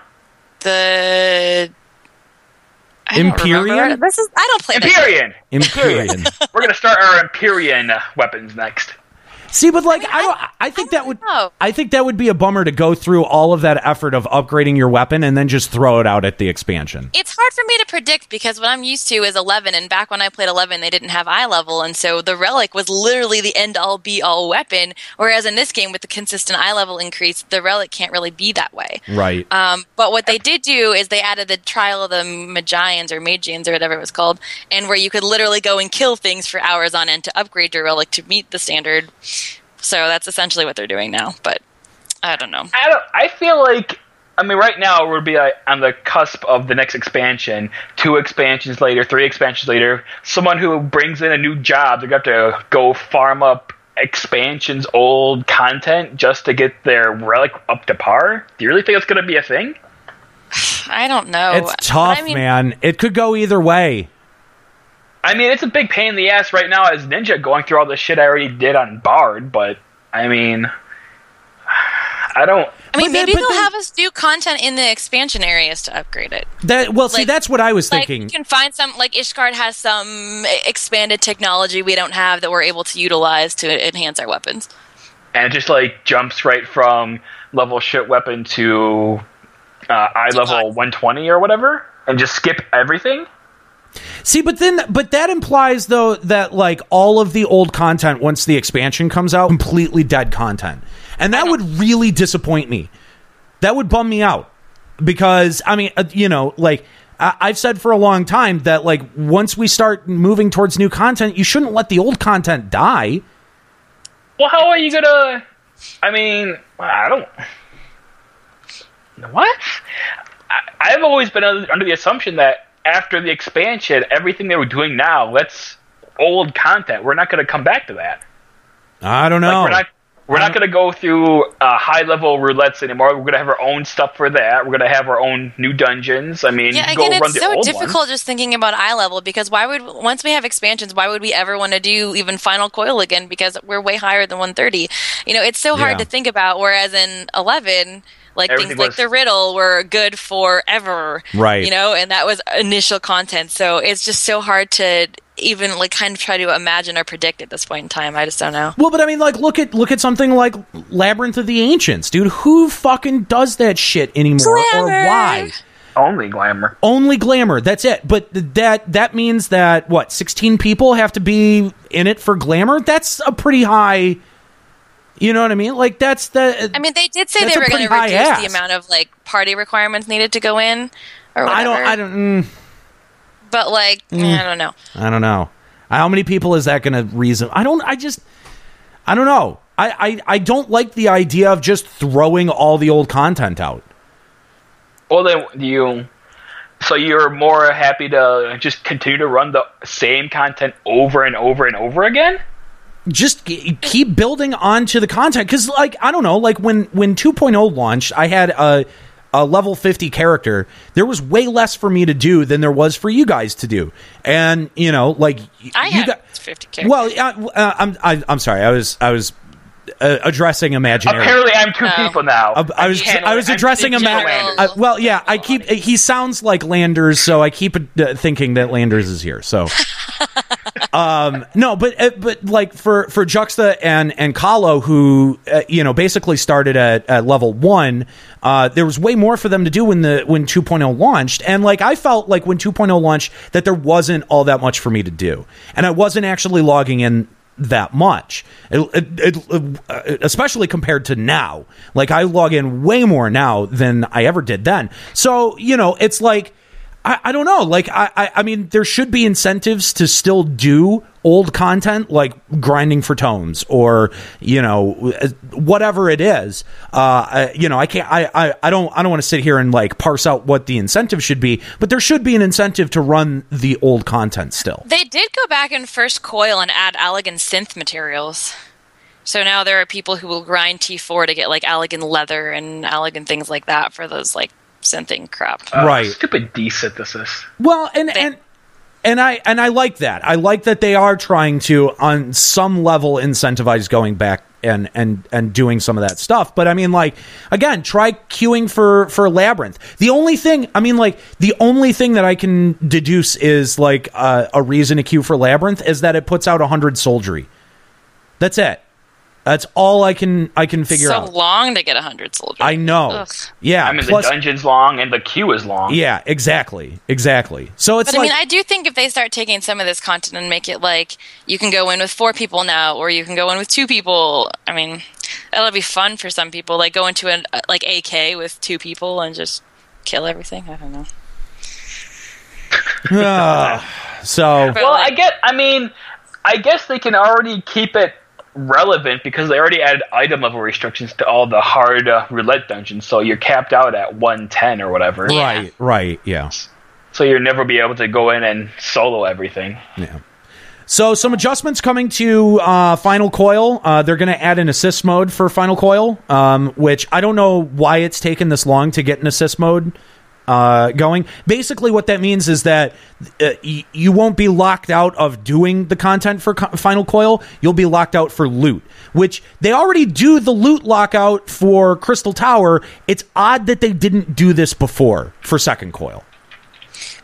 Speaker 6: Empyrean?
Speaker 8: I don't play
Speaker 7: Empyrean!
Speaker 6: Empyrean.
Speaker 7: We're going to start our Empyrean weapons next.
Speaker 6: See, but like I think that would be a bummer to go through all of that effort of upgrading your weapon and then just throw it out at the expansion.
Speaker 8: It's hard for me to predict because what I'm used to is 11, and back when I played 11, they didn't have eye level, and so the relic was literally the end-all be-all weapon. Whereas in this game, with the consistent eye level increase, the relic can't really be that way.
Speaker 6: Right.
Speaker 8: But what they did do is they added the Trial of the Magians or Magians or whatever it was called, and where you could literally go and kill things for hours on end to upgrade your relic to meet the standard. So that's essentially what they're doing now, but I don't know.
Speaker 7: I feel like, I mean, right now we'll be like on the cusp of the next expansion. 2 expansions later, 3 expansions later, someone who brings in a new job, they're going to have to go farm up expansions, old content, just to get their relic up to par. Do you really think it's going to be a thing?
Speaker 8: I don't know.
Speaker 6: It's tough, man. It could go either way.
Speaker 7: I mean, it's a big pain in the ass right now as Ninja going through all the shit I already did on Bard, but, I mean, I don't...
Speaker 8: I mean, maybe they'll have us do content in the expansion areas to upgrade it.
Speaker 6: See, that's what I was thinking.
Speaker 8: You can find some, like, Ishgard has some expanded technology we don't have that we're able to utilize to enhance our weapons.
Speaker 7: And it just, like, jumps right from level shit weapon to eye level 120 or whatever, and just skip everything?
Speaker 6: See, but that implies, though, that, like, all of the old content, once the expansion comes out, completely dead content. And that would really disappoint me. That would bum me out. Because, I mean, like, I've said for a long time that, like, once we start moving towards new content, you shouldn't let the old content die.
Speaker 7: Well, how are you gonna... I mean, I don't... What? I've always been under the assumption that after the expansion, everything they were doing now, that's old content. We're not going to come back to that.
Speaker 6: I don't know.
Speaker 7: Like, we're not going to go through high-level roulettes anymore. We're going to have our own stuff for that. We're going to have our own new dungeons. I mean,
Speaker 8: yeah,
Speaker 7: go
Speaker 8: again,
Speaker 7: run
Speaker 8: it's
Speaker 7: the
Speaker 8: so
Speaker 7: old
Speaker 8: difficult
Speaker 7: ones.
Speaker 8: just thinking about eye level because once we have expansions, why would we ever want to do even Final Coil again? Because we're way higher than 130. It's so hard to think about. Whereas in 11. Like things like the riddle were good forever,
Speaker 6: right?
Speaker 8: And that was initial content. So it's just so hard to even like kind of try to imagine or predict at this point in time. I just don't know.
Speaker 6: Well, but I mean, like look at something like Labyrinth of the Ancients, dude. Who fucking does that shit anymore,
Speaker 8: Glamour.
Speaker 6: or why?
Speaker 7: Only glamour.
Speaker 6: Only glamour. That's it. But that means that 16 people have to be in it for glamour. That's a pretty high. You know what I mean? Like that's the.
Speaker 8: I mean, they did say they were going to reduce the amount of like party requirements needed to go in, or whatever.
Speaker 6: I don't.
Speaker 8: But like, I don't know.
Speaker 6: I don't know. How many people is that going to reason? I don't know. I don't like the idea of just throwing all the old content out.
Speaker 7: Well, then so you're more happy to just continue to run the same content over and over and over again?
Speaker 6: Just keep building onto the content because, like, I don't know, like when 2.0 launched, I had a level 50 character. There was way less for me to do than there was for you guys to do, and like
Speaker 8: I had 50 characters.
Speaker 6: Well, I'm sorry, I was addressing imaginary.
Speaker 7: Apparently, I'm two people now.
Speaker 6: I was addressing well, yeah, I keep. He sounds like Landers, so I keep thinking that Landers is here. So, no, but like for Juxta and Kahlo, who basically started at level 1, there was way more for them to do when 2.0 launched, and like I felt like when 2.0 launched that there wasn't all that much for me to do, and I wasn't actually logging in that much, especially compared to now. Like I log in way more now than I ever did then. So it's like I don't know. Like I mean, there should be incentives to still do old content, like grinding for tomes or whatever it is. I can't. I don't want to sit here and like parse out what the incentive should be, but there should be an incentive to run the old content still.
Speaker 8: They did go back in First Coil and add Allegan synth materials. So now there are people who will grind T4 to get like Allegan leather and Allegan things like that for those like synthing crap.
Speaker 6: Right.
Speaker 7: Stupid desynthesis.
Speaker 6: Well, and I like that. I like that they are trying to, on some level, incentivize going back and doing some of that stuff. But I mean, like, again, try queuing for Labyrinth. The only thing that I can deduce is like a reason to queue for Labyrinth is that it puts out 100 soldiery. That's it. That's all I can figure
Speaker 8: so
Speaker 6: out.
Speaker 8: So long to get 100 soldiers.
Speaker 6: I know.
Speaker 8: Ugh.
Speaker 6: Yeah.
Speaker 7: I mean, the dungeon's long and the queue is long.
Speaker 6: Yeah, exactly. So it's
Speaker 8: But I mean, I do think if they start taking some of this content and make it like you can go in with 4 people now, or you can go in with 2 people. I mean, that'll be fun for some people. Like go into an like AK with 2 people and just kill everything. I don't know.
Speaker 7: Well, I guess they can already keep it relevant because they already added item level restrictions to all the hard roulette dungeons, so you're capped out at 110 or whatever.
Speaker 6: Right, yeah.
Speaker 7: So you'll never be able to go in and solo everything.
Speaker 6: Yeah. So some adjustments coming to Final Coil. They're going to add an assist mode for Final Coil, which I don't know why it's taken this long to get an assist mode going. Basically, what that means is that you won't be locked out of doing the content for Final Coil. You'll be locked out for loot, which they already do the loot lockout for Crystal Tower. It's odd that they didn't do this before for Second Coil.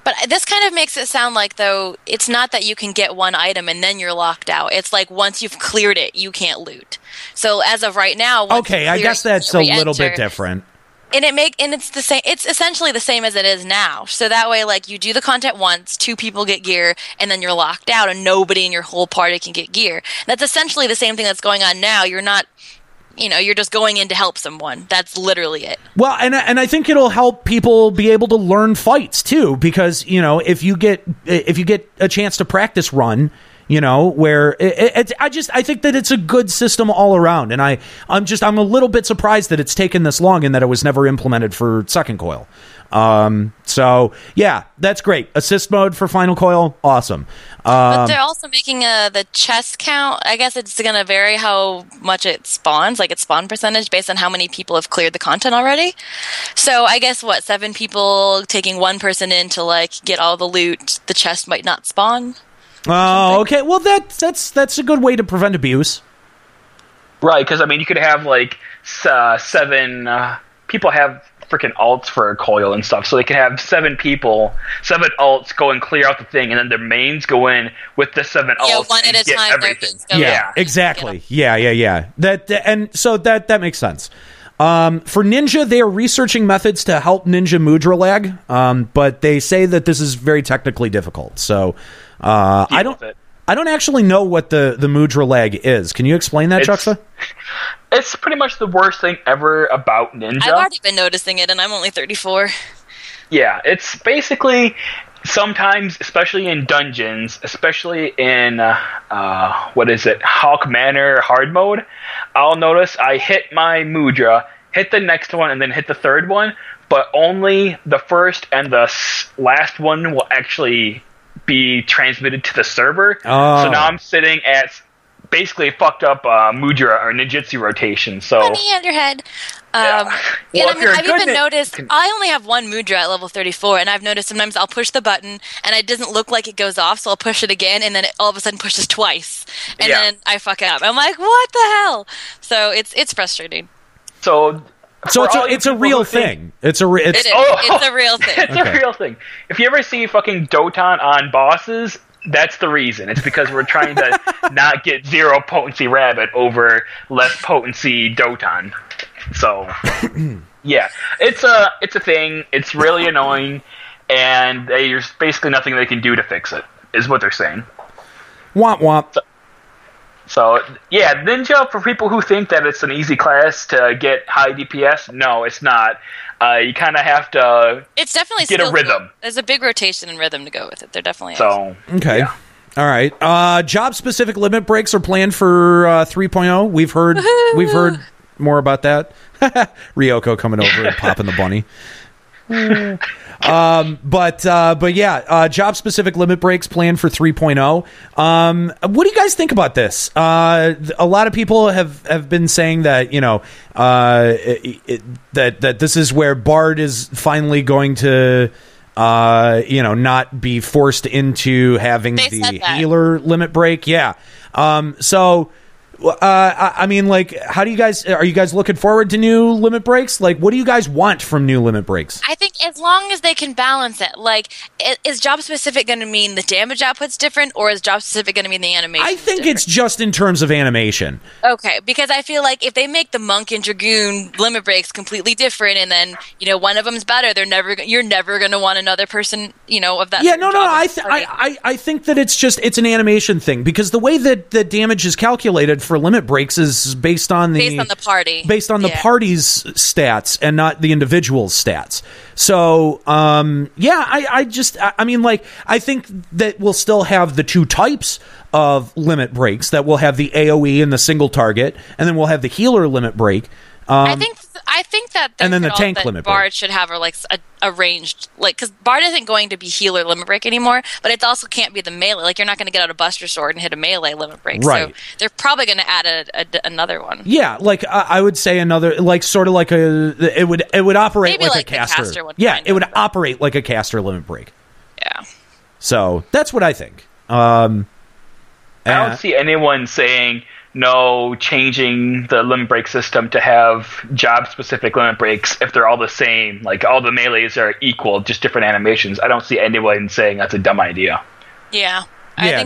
Speaker 8: But this kind of makes it sound like, though, it's not that you can get one item and then you're locked out. It's like once you've cleared it, you can't loot. So as of right now,
Speaker 6: okay, I guess that's a little bit different.
Speaker 8: And it's the same. It's essentially the same as it is now. So that way, like, you do the content once, 2 people get gear, and then you're locked out, and nobody in your whole party can get gear. That's essentially the same thing that's going on now. You're not, you're just going in to help someone. That's literally it. Well,
Speaker 6: and I think it'll help people be able to learn fights too, because if you get a chance to practice run. Where I think that it's a good system all around, and I'm a little bit surprised that it's taken this long and that it was never implemented for Second Coil. So yeah, that's great. Assist mode for Final Coil, awesome.
Speaker 8: But they're also making the chest count. I guess it's going to vary how much it spawns, like its spawn percentage, based on how many people have cleared the content already. So I guess 7 people taking 1 person in to like get all the loot, the chest might not spawn.
Speaker 6: Oh, okay. Well, that's a good way to prevent abuse.
Speaker 7: Right, because, you could have, 7... people have freaking alts for a coil and stuff, so they can have 7 people, 7 alts go and clear out the thing, and then their mains go in with the 7 alts
Speaker 8: one
Speaker 7: and
Speaker 8: at a
Speaker 7: get
Speaker 8: time,
Speaker 7: everything.
Speaker 6: Yeah, exactly. Yeah. And so that makes sense. For Ninja, they are researching methods to help Ninja Mudra lag, but they say that this is very technically difficult, so... I don't actually know what the Mudra lag is. Can you explain that, Chucksa?
Speaker 7: It's pretty much the worst thing ever about Ninja.
Speaker 8: I've already been noticing it, and I'm only 34.
Speaker 7: Yeah, it's basically sometimes, especially in dungeons, especially in Hawk Manor hard mode, I'll notice I hit my Mudra, hit the next one, and then hit the third one, but only the first and the last one will actually be transmitted to the server. Oh. So now I'm sitting at basically a fucked up Mudra or Ninjutsu rotation. So
Speaker 8: money on your head. I've even noticed I only have 1 Mudra at level 34, and I've noticed sometimes I'll push the button and it doesn't look like it goes off, so I'll push it again, and then it all of a sudden pushes twice, and then I fuck up. I'm like, what the hell? So it's frustrating.
Speaker 7: So
Speaker 6: it's a real thing. It's a real thing.
Speaker 7: It's a real thing. If you ever see fucking Doton on bosses, that's the reason. It's because we're trying to not get 0 potency rabbit over less potency Doton. So yeah, it's a thing. It's really annoying, and there's basically nothing they can do to fix it. Is what they're saying.
Speaker 6: Womp womp.
Speaker 7: So, yeah, Ninja, for people who think that it's an easy class to get high DPS, no, it's not. You kind of have to
Speaker 8: it's definitely
Speaker 7: get a rhythm.
Speaker 8: Cool. There's a big rotation and rhythm to go with it. There definitely is.
Speaker 6: Okay. Yeah. All right. Job-specific limit breaks are planned for 3.0. We've heard more about that. Ryoko coming over and popping the bunny. But yeah, job specific limit breaks planned for 3.0. What do you guys think about this? A lot of people have been saying that, that this is where Bard is finally going to, not be forced into having the healer limit break. Yeah. So I mean, like, are you guys looking forward to new limit breaks? Like, what do you guys want from new limit breaks?
Speaker 8: I think as long as they can balance it, like, is job specific going to mean the damage output's different, or is job specific going to mean the animation?
Speaker 6: I think it's just in terms of animation.
Speaker 8: Okay, because I feel like if they make the Monk and Dragoon limit breaks completely different, and then one of them's better, you're never going to want another person, of that.
Speaker 6: Yeah, no. I think that it's an animation thing, because the way that the damage is calculated for limit breaks is based on the party, party's stats and not the individual's stats. So, I think that we'll still have the two types of limit breaks. That we'll have the AOE and the single target, and then we'll have the healer limit break.
Speaker 8: I think that
Speaker 6: and then the tank limit
Speaker 8: Bard
Speaker 6: break
Speaker 8: should have a ranged, because Bard isn't going to be healer limit break anymore, but it also can't be the melee. Like, you're not going to get out a Buster Sword and hit a melee limit break.
Speaker 6: Right.
Speaker 8: So they're probably going to add another one.
Speaker 6: Yeah, like I would say another, like sort of like it would operate
Speaker 8: maybe
Speaker 6: like a caster.
Speaker 8: one,
Speaker 6: yeah, it would operate like a caster limit break.
Speaker 8: Yeah.
Speaker 6: So that's what I think.
Speaker 7: I don't see anyone saying no, changing the limit break system to have job-specific limit breaks if they're all the same, like all the melees are equal, just different animations. I don't see anyone saying that's a dumb idea.
Speaker 8: Yeah.
Speaker 6: I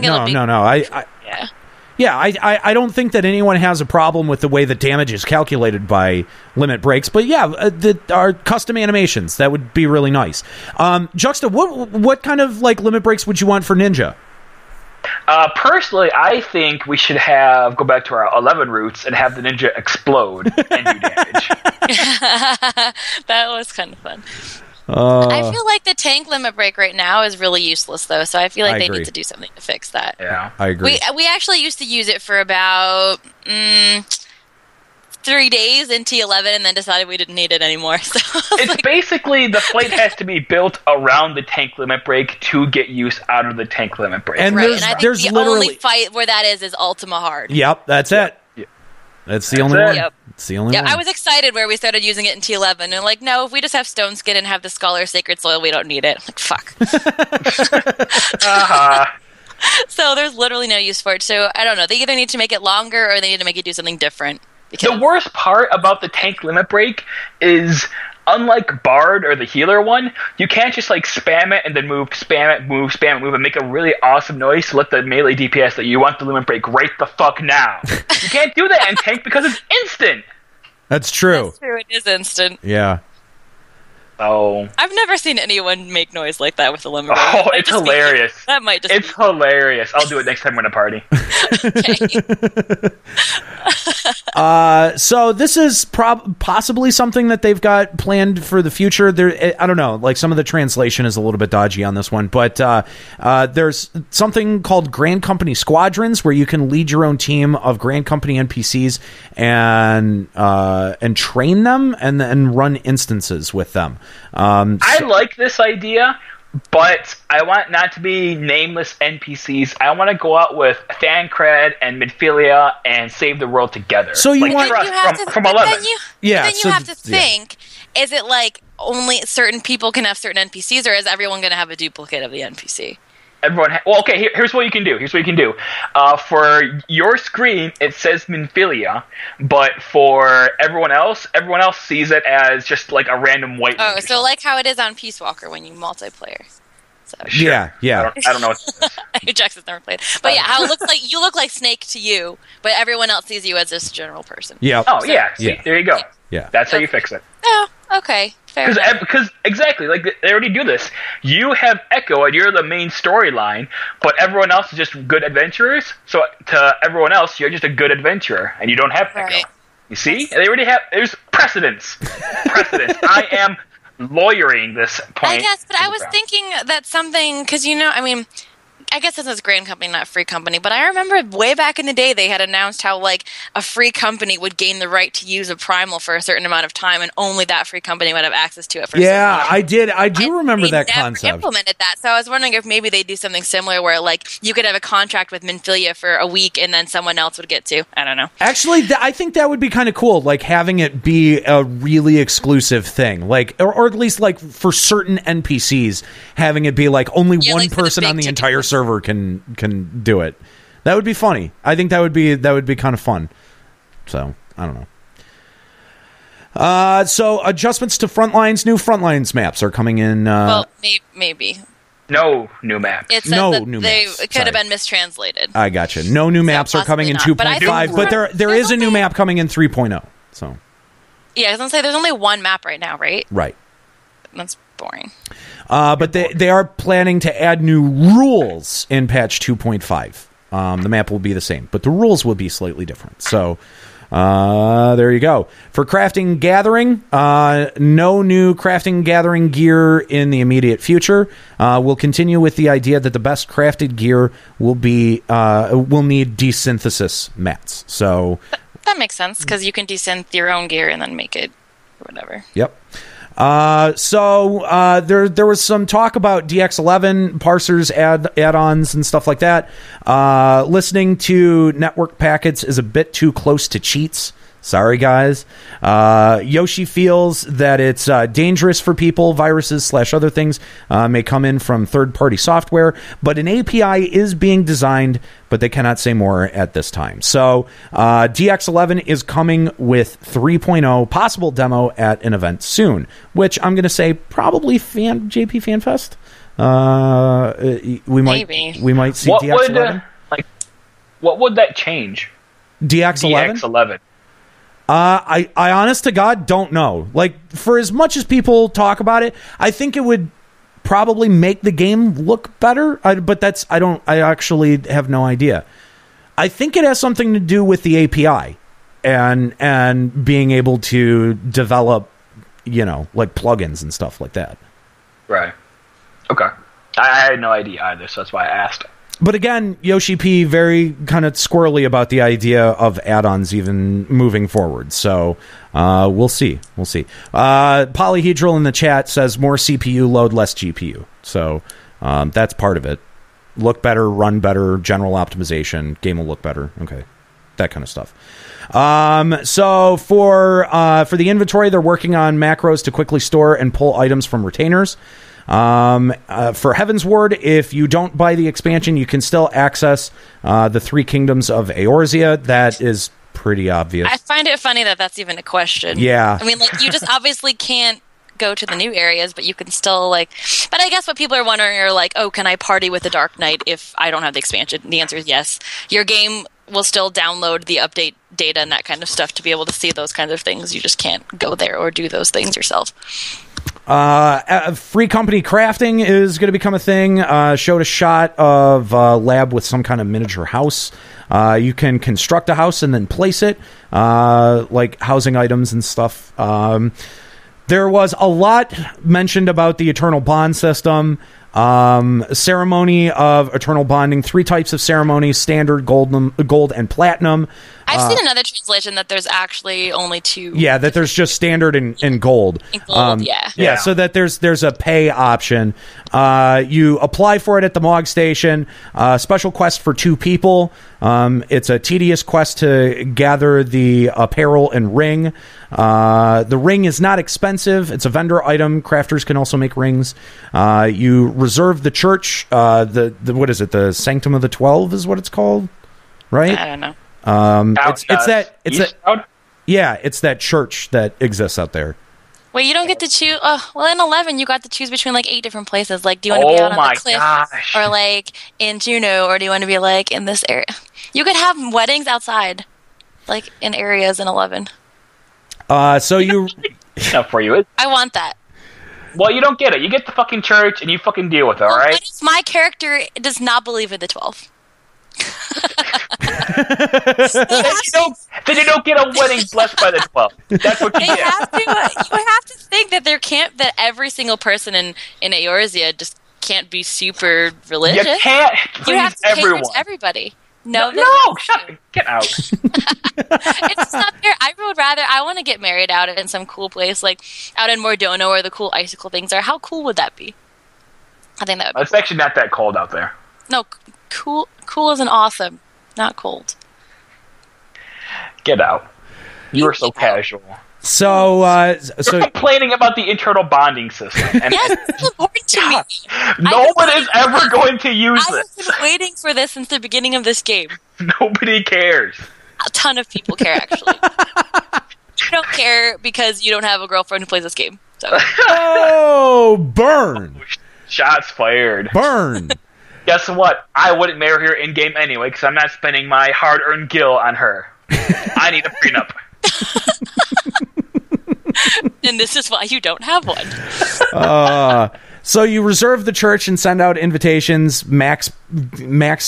Speaker 6: don't think that anyone has a problem with the way the damage is calculated by limit breaks, but our custom animations, that would be really nice. Juxta, what kind of like limit breaks would you want for Ninja?
Speaker 7: Personally, I think we should go back to our 11 roots and have the ninja explode and do damage.
Speaker 8: That was kind of fun. I feel like the tank limit break right now is really useless, though, so I feel like they need to do something to fix that.
Speaker 7: Yeah,
Speaker 6: I agree.
Speaker 8: We actually used to use it for about 3 days in T11 and then decided we didn't need it anymore. So
Speaker 7: it's basically the fight has to be built around the tank limit break to get use out of the tank limit break.
Speaker 6: And
Speaker 8: right, and I think
Speaker 6: there's
Speaker 8: the
Speaker 6: literally
Speaker 8: only fight where that is Ultima Hard.
Speaker 6: Yep, that's it.
Speaker 7: Yep.
Speaker 6: That's the only one.
Speaker 8: Yep.
Speaker 6: It's the only one.
Speaker 8: I was excited where we started using it in T11 and like, no, if we just have Stone Skin and have the Scholar Sacred Soil, we don't need it. I'm like, fuck. So there's literally no use for it. So I don't know. They either need to make it longer or they need to make it do something different.
Speaker 7: The worst part about the tank limit break is, unlike Bard or the healer one, you can't just like spam it and then move, spam it, move, spam it, move, and make a really awesome noise to let the melee DPS that you want the limit break right the fuck now. You can't do that in tank because it's instant.
Speaker 6: That's true.
Speaker 8: That's true. It is instant.
Speaker 6: Yeah.
Speaker 7: Oh.
Speaker 8: I've never seen anyone make noise like that with a limit break.
Speaker 7: Oh, it's hilarious.
Speaker 8: That might just
Speaker 7: It's hilarious. I'll do it next time we're in a party.
Speaker 6: So this is possibly something that they've got planned for the future. I don't know, like some of the translation is a little bit dodgy on this one, but there's something called Grand Company Squadrons where you can lead your own team of Grand Company NPCs and train them and then run instances with them.
Speaker 7: I like this idea, but I want not to be nameless NPCs. I want to go out with Thancred and Midphilia and save the world together.
Speaker 6: So you want
Speaker 7: from 11.
Speaker 8: Then you have to think, is it like only certain people can have certain NPCs, or is everyone going to have a duplicate of the NPC?
Speaker 7: Here's what you can do. For your screen, it says Minfilia, but for everyone else sees it as just like a random white.
Speaker 8: Oh, so like how it is on Peace Walker when you multiplayer. So.
Speaker 6: Sure. Yeah.
Speaker 7: I don't know.
Speaker 8: Jax has never played, but yeah, how it looks like you look like Snake to you, but everyone else sees you as this general person.
Speaker 6: Yeah.
Speaker 7: Oh yeah. See, there you go.
Speaker 6: Yeah.
Speaker 7: That's how you fix it.
Speaker 8: Oh, okay.
Speaker 7: Because exactly, like they already do this. You have Echo, and you're the main storyline, but everyone else is just good adventurers. So to everyone else, you're just a good adventurer, and you don't have Echo.
Speaker 8: Right.
Speaker 7: You see, they already have. There's precedence. I am lawyering this point.
Speaker 8: I guess, but I was thinking that something because I guess this is Grand Company, not Free Company, but I remember way back in the day they had announced how like a free company would gain the right to use a primal for a certain amount of time, and only that free company would have access to it. For
Speaker 6: I do remember that concept.
Speaker 8: Never implemented that, so I was wondering if maybe they do something similar where like you could have a contract with Minfilia for a week, and then someone else would get to. I don't know.
Speaker 6: Actually, I think that would be kind of cool, like having it be a really exclusive thing, like or at least like for certain NPCs, having it be like only one person on the entire server can do it. That would be funny. I think that would be kind of fun. So, I don't know. So adjustments to Frontlines, new Frontlines maps are coming in.
Speaker 8: Well, maybe.
Speaker 7: No new maps.
Speaker 8: It says
Speaker 6: No
Speaker 8: that
Speaker 6: new
Speaker 8: they
Speaker 6: maps.
Speaker 8: could
Speaker 6: Sorry.
Speaker 8: have been mistranslated.
Speaker 6: I gotcha. No new maps are coming in
Speaker 8: possibly not.
Speaker 6: 2.5, but there is a new map coming in 3.0. So
Speaker 8: Yeah, I was going to say there's only one map right now, right?
Speaker 6: right.
Speaker 8: That's boring.
Speaker 6: But they are planning to add new rules in patch 2.5. The map will be the same, but the rules will be slightly different. So there you go. For crafting gathering, no new crafting gathering gear in the immediate future. We'll continue with the idea that the best crafted gear will need desynthesis mats. So
Speaker 8: That makes sense, because you can desynth your own gear and then make it whatever.
Speaker 6: Yep. So there was some talk about DX11 parsers add-ons and stuff like that. Listening to network packets is a bit too close to cheats. Sorry, guys. Yoshi feels that it's dangerous for people. Viruses / other things may come in from third-party software, but an API is being designed, but they cannot say more at this time. So DX11 is coming with 3.0 possible demo at an event soon, which I'm going to say probably JP FanFest. We might see DX11.
Speaker 7: What would that change?
Speaker 6: DX11?
Speaker 7: DX11.
Speaker 6: I honest to God don't know. Like, for as much as people talk about it, I think it would probably make the game look better. I actually have no idea. I think it has something to do with the API and being able to develop, like plugins and stuff like that.
Speaker 7: Right. Okay. I had no idea either, so that's why I asked.
Speaker 6: But again, Yoshi P very kind of squirrely about the idea of add-ons even moving forward. So we'll see. Polyhedral in the chat says more CPU load, less GPU. So that's part of it. Look better, run better, general optimization, game will look better. Okay, that kind of stuff. So for the inventory, they're working on macros to quickly store and pull items from retainers. For Heaven's Ward, if you don't buy the expansion, you can still access the Three Kingdoms of Eorzea. That is pretty obvious.
Speaker 8: I find it funny that that's even a question.
Speaker 6: Yeah.
Speaker 8: I mean, like, you just obviously can't go to the new areas, but you can still, like... But I guess what people are wondering are, like, oh, can I party with the Dark Knight if I don't have the expansion? The answer is yes. Your game will still download the update data and that kind of stuff to be able to see those kinds of things. You just can't go there or do those things yourself.
Speaker 6: Free company crafting is going to become a thing. Showed a shot of a lab with some kind of miniature house. You can construct a house and then place it, like housing items and stuff. There was a lot mentioned about the Eternal Bond system. Ceremony of Eternal Bonding, 3 types of ceremonies: standard, gold, and platinum.
Speaker 8: I've seen another translation that there's actually only 2.
Speaker 6: Yeah, that there's just standard and gold.
Speaker 8: And gold,
Speaker 6: yeah, so that there's a pay option. You apply for it at the Mog Station. Special quest for 2 people. It's a tedious quest to gather the apparel and ring. The ring is not expensive. It's a vendor item. Crafters can also make rings. You reserve the church. The what is it? The Sanctum of the 12 is what it's called, right?
Speaker 8: I don't know.
Speaker 6: It's that church that exists out there.
Speaker 8: Wait, you don't get to choose. Well, in 11, you got to choose between like 8 different places. Like, do you want to be out on the cliff, or like in Juneau, or do you want to be like in this area? You could have weddings outside, like in areas in 11.
Speaker 6: So you
Speaker 7: enough for you.
Speaker 8: I want that.
Speaker 7: Well, you don't get it. You get the fucking church, and you fucking deal with it. All right.
Speaker 8: What if my character does not believe in the 12?
Speaker 7: Then you don't get a wedding blessed by the 12. That's what you get.
Speaker 8: You have to think that every single person in Eorzea just can't be super religious.
Speaker 7: You can't please
Speaker 8: you have to
Speaker 7: everyone.
Speaker 8: cater to everybody. No,
Speaker 7: shut up. Get out.
Speaker 8: It's not fair. I want to get married out in some cool place, like out in Mordono where the cool icicle things are. How cool would that be? I think that would be
Speaker 7: It's
Speaker 8: cool.
Speaker 7: actually not that cold out there.
Speaker 8: No, cool is an awesome, not cold.
Speaker 7: Get out. You are so casual.
Speaker 6: So
Speaker 7: You're complaining about the internal bonding system. And
Speaker 8: Yes, it's important to me.
Speaker 7: no one is ever going to use
Speaker 8: I've
Speaker 7: this.
Speaker 8: been waiting for this since the beginning of this game.
Speaker 7: Nobody cares.
Speaker 8: A ton of people care, actually. You don't care because you don't have a girlfriend who plays this game. So.
Speaker 6: Oh, burn.
Speaker 7: Shots fired.
Speaker 6: Burn.
Speaker 7: Guess what? I wouldn't marry her in game anyway because I'm not spending my hard-earned gil on her. I need a prenup.
Speaker 8: And this is why you don't have one.
Speaker 6: So you reserve the church and send out invitations, max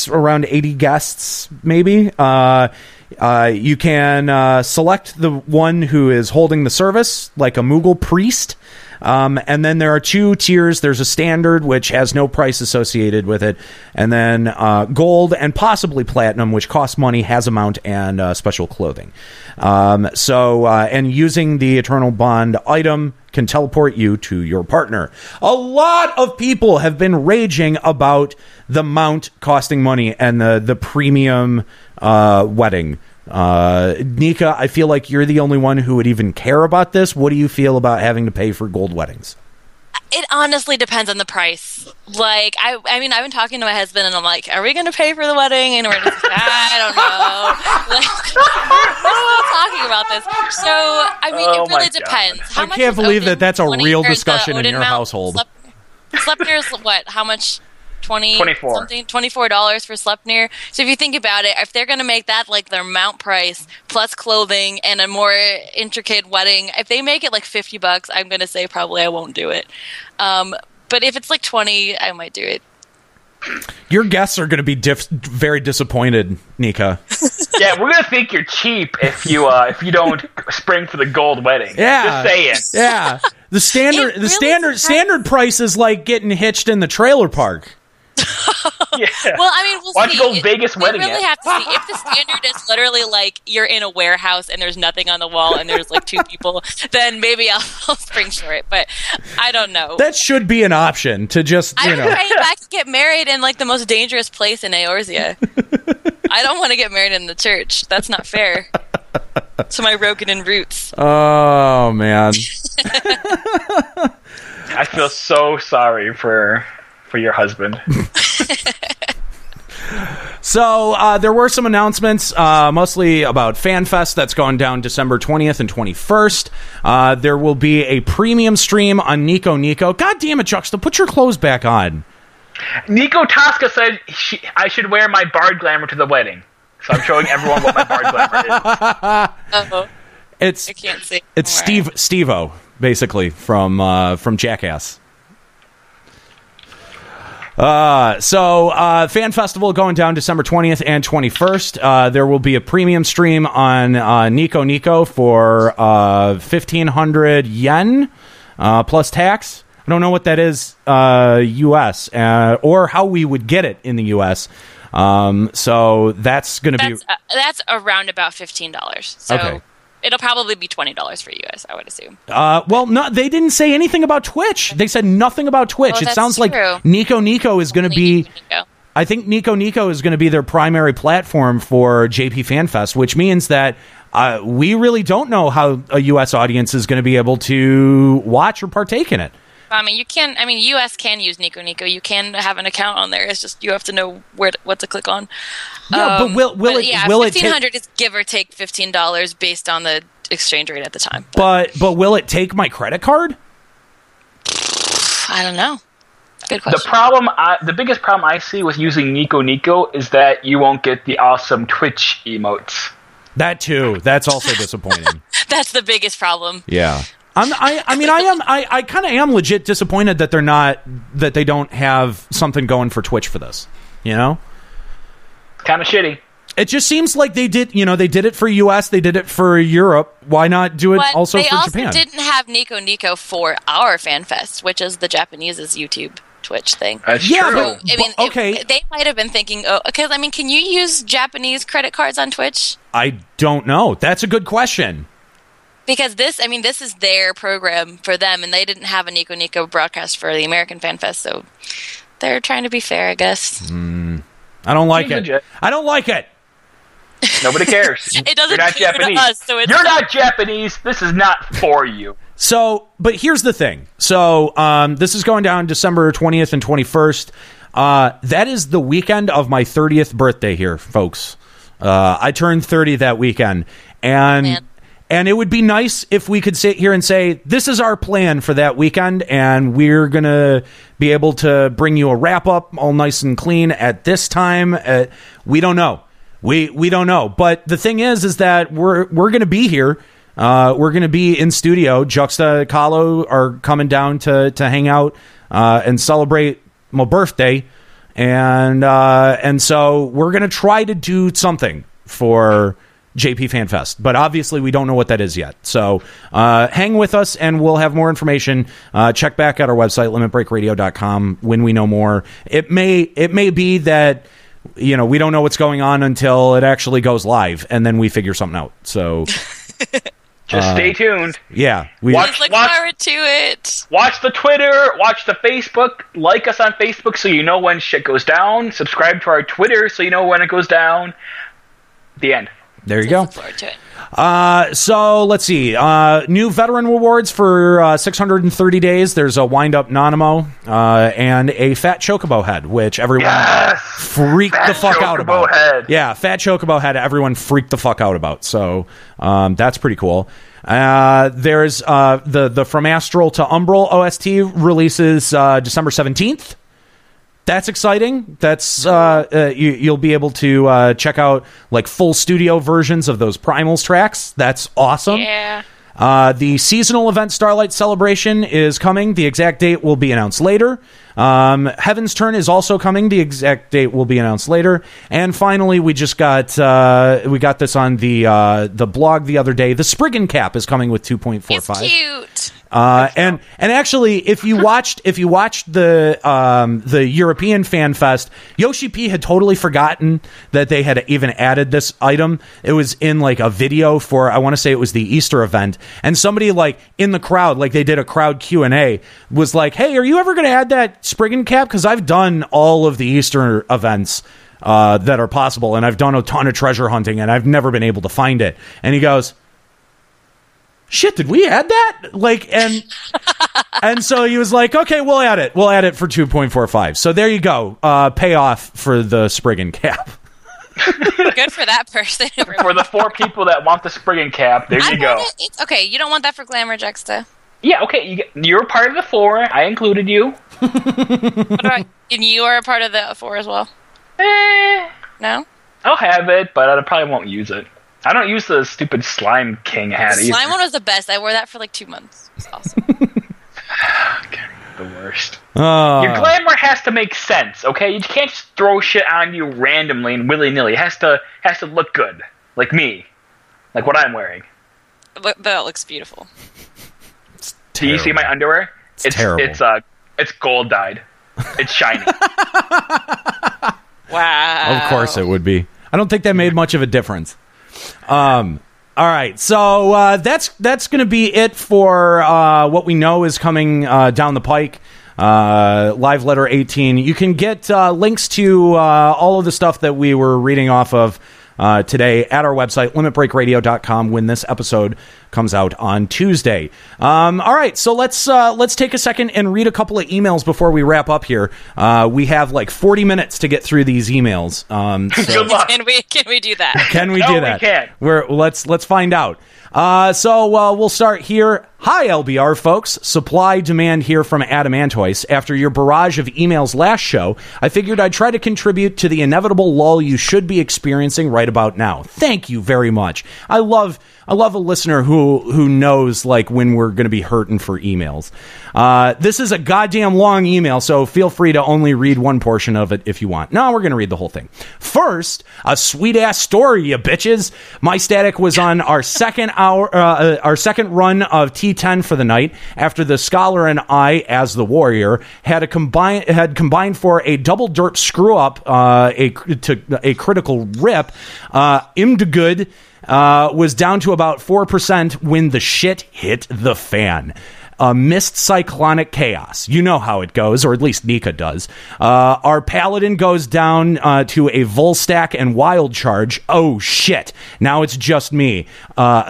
Speaker 6: around 80 guests, maybe. You can select the one who is holding the service, like a Mughal priest. And then there are 2 tiers. There's a standard, which has no price associated with it. And then gold and possibly platinum, which costs money, has a mount, and special clothing. And using the Eternal Bond item can teleport you to your partner. A lot of people have been raging about the mount costing money and the premium wedding. Nika, I feel like you're the only one who would even care about this. What do you feel about having to pay for gold weddings?
Speaker 8: It honestly depends on the price. Like, I mean, I've been talking to my husband, and I'm like, are we going to pay for the wedding? And we're just like, I don't know. Like, we're all talking about this. So, I mean, it really depends.
Speaker 6: I can't believe that's a real discussion in your household.
Speaker 8: Sleipnir is what? How much? $24 for Sleipnir. So if you think about it, if they're going to make that like their mount price plus clothing and a more intricate wedding, if they make it like $50, I'm going to say probably I won't do it. But if it's like 20, I might do it.
Speaker 6: Your guests are going to be very disappointed, Nika.
Speaker 7: Yeah, we're going to think you're cheap if you don't spring for the gold wedding.
Speaker 6: Yeah,
Speaker 7: just saying.
Speaker 6: Yeah, the standard price is like getting hitched in the trailer park.
Speaker 7: Yeah.
Speaker 8: Well, I mean, we'll
Speaker 7: Why don't
Speaker 8: see.
Speaker 7: you go Vegas wedding
Speaker 8: We really have to see. If the standard is literally like you're in a warehouse and there's nothing on the wall and there's like 2 people, then maybe I'll spring for it. But I don't know.
Speaker 6: That should be an option to just,
Speaker 8: I could get married in like the most dangerous place in Eorzea. I don't want to get married in the church. That's not fair. To my Roganin roots.
Speaker 6: Oh, man.
Speaker 7: I feel so sorry for your husband.
Speaker 6: So there were some announcements, mostly about FanFest that's going down December 20th and 21st. There will be a premium stream on Nico Nico. God damn it, Juxta, put your clothes back on.
Speaker 7: Nico Tosca said I should wear my bard glamour to the wedding. So I'm showing everyone what my bard glamour is.
Speaker 8: Uh-oh. I can't see.
Speaker 6: It's Steve-O, basically, from Jackass. Fan Festival going down December 20th and 21st. There will be a premium stream on Nico Nico for 1,500 yen plus tax. I don't know what that is U.S. Or how we would get it in the U.S. So that's going to be...
Speaker 8: That's around about $15. So
Speaker 6: okay.
Speaker 8: It'll probably be $20 for US, I would assume.
Speaker 6: Well, no, they didn't say anything about Twitch. They said nothing about Twitch. It sounds
Speaker 8: true.
Speaker 6: like Nico Nico is going to be... I think Nico Nico is going to be their primary platform for JP FanFest, which means that we really don't know how a U.S. audience is going to be able to watch or partake in it.
Speaker 8: I mean, US can use Nico Nico. You can have an account on there. It's just you have to know what to click on.
Speaker 6: Yeah, but will it?
Speaker 8: Yeah,
Speaker 6: will
Speaker 8: $1,500 is give or take $15 based on the exchange rate at the time.
Speaker 6: But will it take my credit card?
Speaker 8: I don't know. Good question.
Speaker 7: The biggest problem I see with using Nico Nico is that you won't get the awesome Twitch emotes.
Speaker 6: That too. That's also disappointing.
Speaker 8: That's the biggest problem.
Speaker 6: Yeah. I kind of am legit disappointed that they don't have something going for Twitch for this. You know,
Speaker 7: kind of shitty.
Speaker 6: It just seems like they did it for US, they did it for Europe. Why not do it also for Japan?
Speaker 8: They also didn't have Nico Nico for our FanFest, which is the Japanese's YouTube Twitch thing.
Speaker 7: That's true.
Speaker 8: I mean, okay. They might have been thinking, because can you use Japanese credit cards on Twitch?
Speaker 6: I don't know. That's a good question.
Speaker 8: Because this is their program for them, and they didn't have a Nico Nico broadcast for the American FanFest, so they're trying to be fair, I guess.
Speaker 6: I don't like it. I don't like it.
Speaker 7: Nobody cares.
Speaker 8: It doesn't
Speaker 7: You're not
Speaker 8: cater to
Speaker 7: Japanese.
Speaker 8: us, so it's
Speaker 7: You're not Japanese. This is not for you.
Speaker 6: So, but here's the thing. So, this is going down December 20th and 21st. That is the weekend of my 30th birthday here, folks. I turned 30 that weekend. And it would be nice if we could sit here and say, this is our plan for that weekend, and we're going to be able to bring you a wrap-up all nice and clean at this time. We don't know. We don't know. But the thing is that we're going to be here. We're going to be in studio. Juxta, Kahlo are coming down to hang out and celebrate my birthday. And so we're going to try to do something for JP Fan Fest, but obviously we don't know what that is yet. So hang with us, and we'll have more information. Check back at our website, limitbreakradio.com, when we know more. It may be that, we don't know what's going on until it actually goes live, and then we figure something out. So
Speaker 7: just stay tuned.
Speaker 6: Yeah,
Speaker 8: look forward to it.
Speaker 7: Watch the Twitter, watch the Facebook, like us on Facebook so you know when shit goes down. Subscribe to our Twitter so you know when it goes down. The end.
Speaker 6: There you go.
Speaker 8: Look forward to it.
Speaker 6: So let's see. New veteran rewards for 630 days. There's a wind-up Nanamo and a fat chocobo head, which everyone freaked the fuck out about.
Speaker 7: Head.
Speaker 6: Yeah, fat chocobo head. Everyone freaked the fuck out about. So that's pretty cool. There's the From Astral to Umbral OST releases December 17th. That's exciting. That's you'll be able to check out like full studio versions of those Primals tracks. That's awesome.
Speaker 8: Yeah.
Speaker 6: The seasonal event Starlight Celebration is coming. The exact date will be announced later. Heaven's Turn is also coming. The exact date will be announced later. And finally, we just got this on the blog the other day. The Spriggan Cap is coming with 2.45.
Speaker 8: It's cute.
Speaker 6: And actually, if you watched the European Fan Fest, Yoshi P had totally forgotten that they had even added this item. It was in like a video for, I want to say it was the Easter event, and somebody like in the crowd, like they did a crowd Q&A, was like, "Hey, are you ever going to add that Spriggan Cap? Because I've done all of the Easter events that are possible, and I've done a ton of treasure hunting, and I've never been able to find it." And he goes, "Shit, did we add that?" Like, and so he was like, "Okay, we'll add it. We'll add it for 2.45." So there you go. Payoff for the Spriggan Cap.
Speaker 8: Good for that person.
Speaker 7: For the 4 people that want the Spriggan Cap, there you go.
Speaker 8: Okay, you don't want that for Glamour, Juxta.
Speaker 7: Yeah, okay, you're part of the 4. I included you.
Speaker 8: What about, and you are a part of the 4 as well? No?
Speaker 7: I'll have it, but I probably won't use it. I don't use the stupid Slime King hat either.
Speaker 8: Slime one was the best. I wore that for like 2 months. It's awesome.
Speaker 7: Okay, the worst. Your glamour has to make sense, okay? You can't just throw shit on you randomly and willy-nilly. It has to look good. Like me. Like what I'm wearing.
Speaker 8: That looks beautiful.
Speaker 7: Do you see my underwear?
Speaker 6: It's terrible.
Speaker 7: It's gold dyed. It's shiny.
Speaker 8: Wow.
Speaker 6: Of course it would be. I don't think that made much of a difference. All right, so that's going to be it for what we know is coming down the pike. Live Letter 18. You can get links to all of the stuff that we were reading off of today at our website, limitbreakradio.com, when this episode comes out on Tuesday. All right, so let's take a second and read a couple of emails before we wrap up here. We have like 40 minutes to get through these emails. So
Speaker 7: Good luck.
Speaker 8: Can we do that?
Speaker 6: can we
Speaker 7: No,
Speaker 6: do
Speaker 7: we
Speaker 6: that?
Speaker 7: can't.
Speaker 6: Let's find out. So we'll start here. Hi, LBR folks. Supply demand here from Adamantoise. After your barrage of emails last show, I figured I'd try to contribute to the inevitable lull you should be experiencing right about now. Thank you very much. I love a listener who knows like when we're going to be hurting for emails. This is a goddamn long email, so feel free to only read one portion of it if you want. No, we're going to read the whole thing. First, a sweet ass story, you bitches. My static was on our second run of T10 for the night after the Scholar and I, as the warrior, had combined for a double derp screw up, a critical rip. Imdgood was down to about 4% when the shit hit the fan. Mist Cyclonic Chaos. You know how it goes, or at least Nika does. Our Paladin goes down to a Volstack and Wild Charge. Oh, shit. Now it's just me. A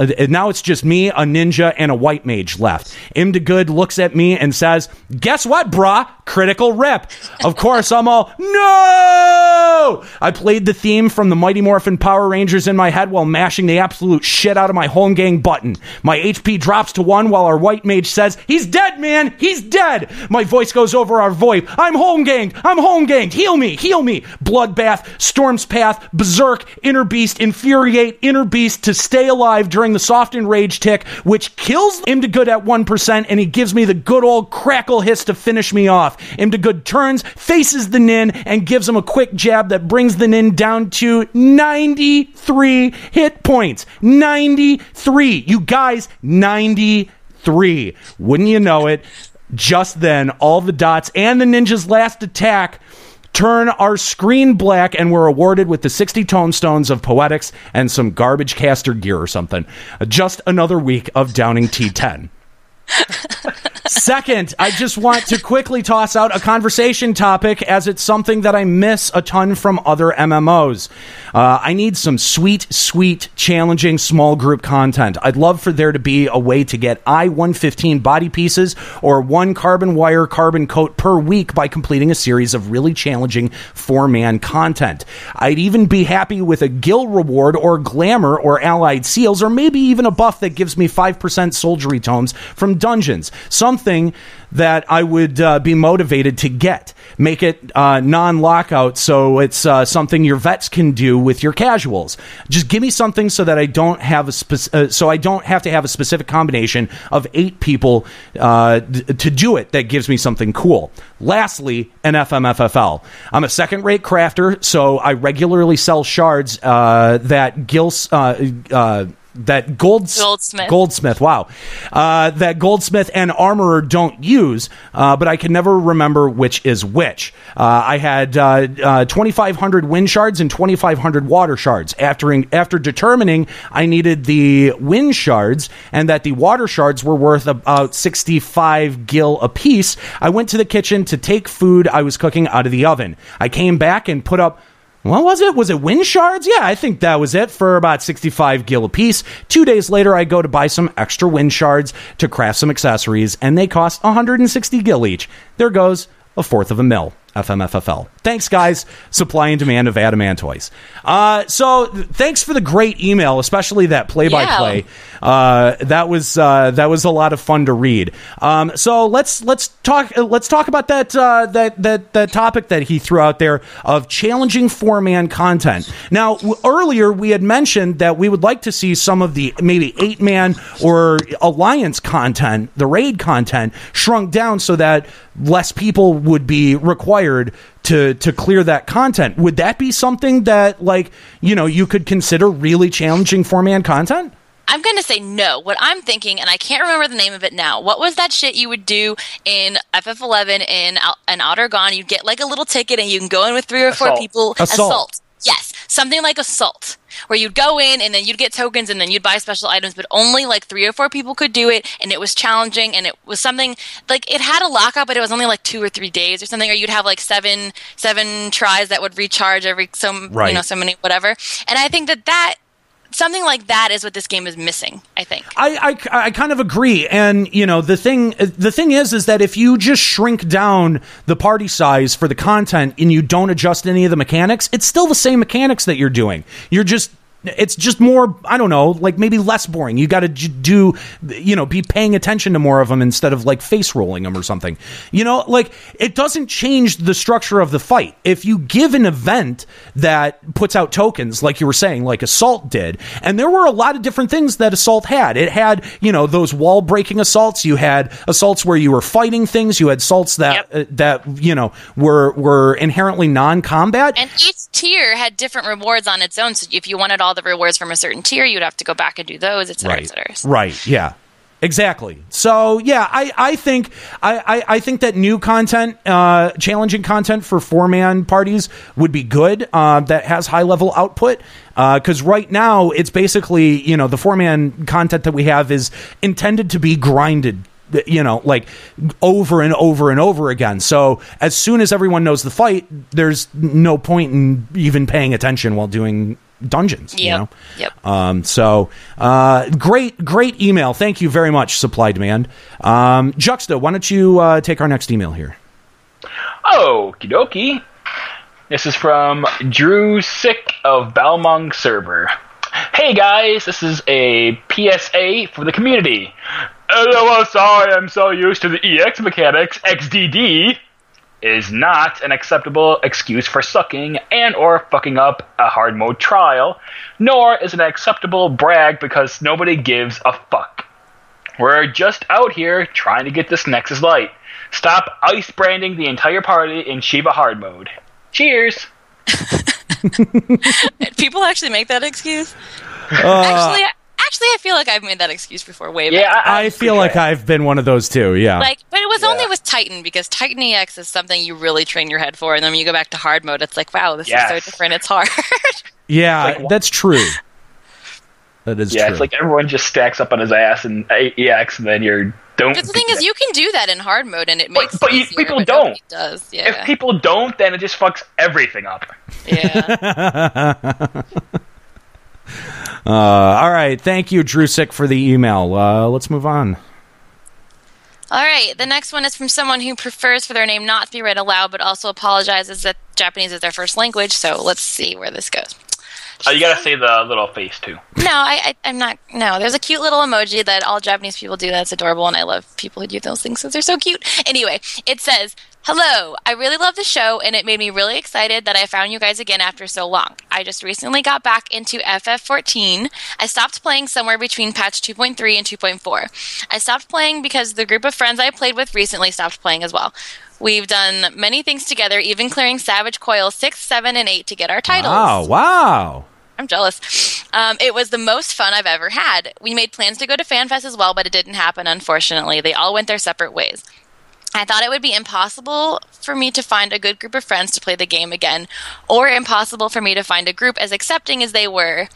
Speaker 6: Ninja, and a White Mage left. Imdagood looks at me and says, guess what, brah? Critical Rip. Of course, I'm all, no! I played the theme from the Mighty Morphin Power Rangers in my head while mashing the absolute shit out of my Holmgang button. My HP drops to 1 while our White Mage says, he's dead, man! He's dead! My voice goes over our VoIP. I'm Holmgang! Heal me! Bloodbath, Storm's Path, Berserk, Inner Beast, Infuriate, Inner Beast to stay alive during the soft enrage tick, which kills Imdagood at 1%, and he gives me the good old crackle hiss to finish me off. Imdagood turns, faces the Nin, and gives him a quick jab that brings the Nin down to 93 hit points. 93. You guys, 93. Wouldn't you know it? Just then, all the dots and the ninja's last attack turn our screen black, and we're awarded with the 60 tomestones of poetics and some garbage caster gear or something. Just another week of downing T10. Second, I just want to quickly toss out a conversation topic, as it's something that I miss a ton from other MMOs. I need some sweet, challenging small group content. I'd love for there to be a way to get I-115 body pieces or 1 carbon wire carbon coat per week by completing a series of really challenging 4-man content. I'd even be happy with a guild reward or glamour or allied seals, or maybe even a buff that gives me 5% soldiery tomes from dungeons. Something that I would be motivated to get. Make it non-lockout, so it's something your vets can do with your casuals. Just give me something so that I don't have I don't have to have a specific combination of 8 people to do it. That gives me something cool. Lastly, an FMFFL. I'm a second-rate crafter, so I regularly sell shards that Goldsmith, wow. That Goldsmith and Armorer don't use, but I can never remember which is which. I had 2,500 wind shards and 2,500 water shards. After determining I needed the wind shards and that the water shards were worth about 65 gil apiece, I went to the kitchen to take food I was cooking out of the oven. I came back and put up, what was it? Was it wind shards? Yeah, I think that was it, for about 65 gil a piece. 2 days later, I go to buy some extra wind shards to craft some accessories, and they cost 160 gil each. There goes a fourth of a mil. FMFFL. Thanks, guys. Supply and demand of adamantoids. So thanks for the great email, especially that play-by-play. Yeah. That was a lot of fun to read. So let's talk about that topic that he threw out there of challenging 4-man content. Now, earlier we had mentioned that we would like to see some of the maybe 8-man or alliance content, the raid content, shrunk down so that less people would be required to clear that content. Would that be something that, like, you could consider really challenging 4-man content?
Speaker 8: I'm going to say no. What I'm thinking, and I can't remember the name of it now, what was that shit you would do in FF11 in Outer Gone? You'd get like a little ticket and you can go in with 3 or 4 people. Assault. Yes, something like Assault, where you'd go in and then you'd get tokens and then you'd buy special items, but only like 3 or 4 people could do it, and it was challenging, and it was something like it had a lockup, but it was only like 2 or 3 days or something, or you'd have like seven tries that would recharge every so many whatever. And I think that something like that is what this game is missing, I think.
Speaker 6: I kind of agree. And, the thing is that if you just shrink down the party size for the content and you don't adjust any of the mechanics, it's still the same mechanics that you're doing. It's just more, I don't know, like maybe less boring. You got to be paying attention to more of them instead of like face rolling them or something. It doesn't change the structure of the fight. If you give an event that puts out tokens, like you were saying, like Assault did, and there were a lot of different things that Assault had. It had, those wall breaking assaults. You had assaults where you were fighting things. You had assaults that were inherently non-combat.
Speaker 8: And each tier had different rewards on its own. So if you wanted all the rewards from a certain tier, you'd have to go back and do those, et cetera, et cetera.
Speaker 6: Right, yeah. Exactly. So, yeah, I think that new content, challenging content for 4-man parties would be good, that has high-level output, because right now it's basically, the 4-man content that we have is intended to be grinded like over and over and over again. So as soon as everyone knows the fight, there's no point in even paying attention while doing dungeons.
Speaker 8: Yep.
Speaker 6: So great email. Thank you very much, Supply Demand. Juxta, why don't you take our next email here?
Speaker 7: Okie dokie. This is from Drew Sick of Balmung server. Hey guys, this is a PSA for the community. LOL, sorry, I'm so used to the EX mechanics. XDD is not an acceptable excuse for sucking and or fucking up a hard mode trial, nor is it an acceptable brag because nobody gives a fuck. We're just out here trying to get this Nexus Light. Stop ice branding the entire party in Shiva hard mode. Cheers!
Speaker 8: People actually make that excuse? Actually, I feel like I've made that excuse before way back.
Speaker 7: Yeah,
Speaker 6: I feel like I've been one of those too, yeah.
Speaker 8: But it was only with Titan, because Titan EX is something you really train your head for, and then when you go back to hard mode, it's like, wow, this is so different, it's hard.
Speaker 6: Yeah, that's true. That is true.
Speaker 7: Yeah, it's like everyone just stacks up on his ass in EX, and then don't.
Speaker 8: But the thing is, you can do that in hard mode, and it makes
Speaker 7: but
Speaker 8: it easier,
Speaker 7: people
Speaker 8: but
Speaker 7: don't.
Speaker 8: Does. Yeah.
Speaker 7: If people don't, then it just fucks everything up.
Speaker 8: Yeah.
Speaker 6: All right. Thank you, Drew Sick, for the email. Let's move on.
Speaker 8: All right. The next one is from someone who prefers for their name not to be read aloud, but also apologizes that Japanese is their first language. So let's see where this goes.
Speaker 7: You gotta say the little face, too.
Speaker 8: No, I'm not. No, there's a cute little emoji that all Japanese people do that's adorable, and I love people who do those things because they're so cute. Anyway, it says, hello, I really love the show, and it made me really excited that I found you guys again after so long. I just recently got back into FF14. I stopped playing somewhere between patch 2.3 and 2.4. I stopped playing because the group of friends I played with recently stopped playing as well. We've done many things together, even clearing Savage Coil 6, 7, and 8 to get our titles.
Speaker 6: Wow.
Speaker 8: I'm jealous. It was the most fun I've ever had. We made plans to go to FanFest as well, but it didn't happen, unfortunately. They all went their separate ways. I thought it would be impossible for me to find a good group of friends to play the game again, or impossible for me to find a group as accepting as they were,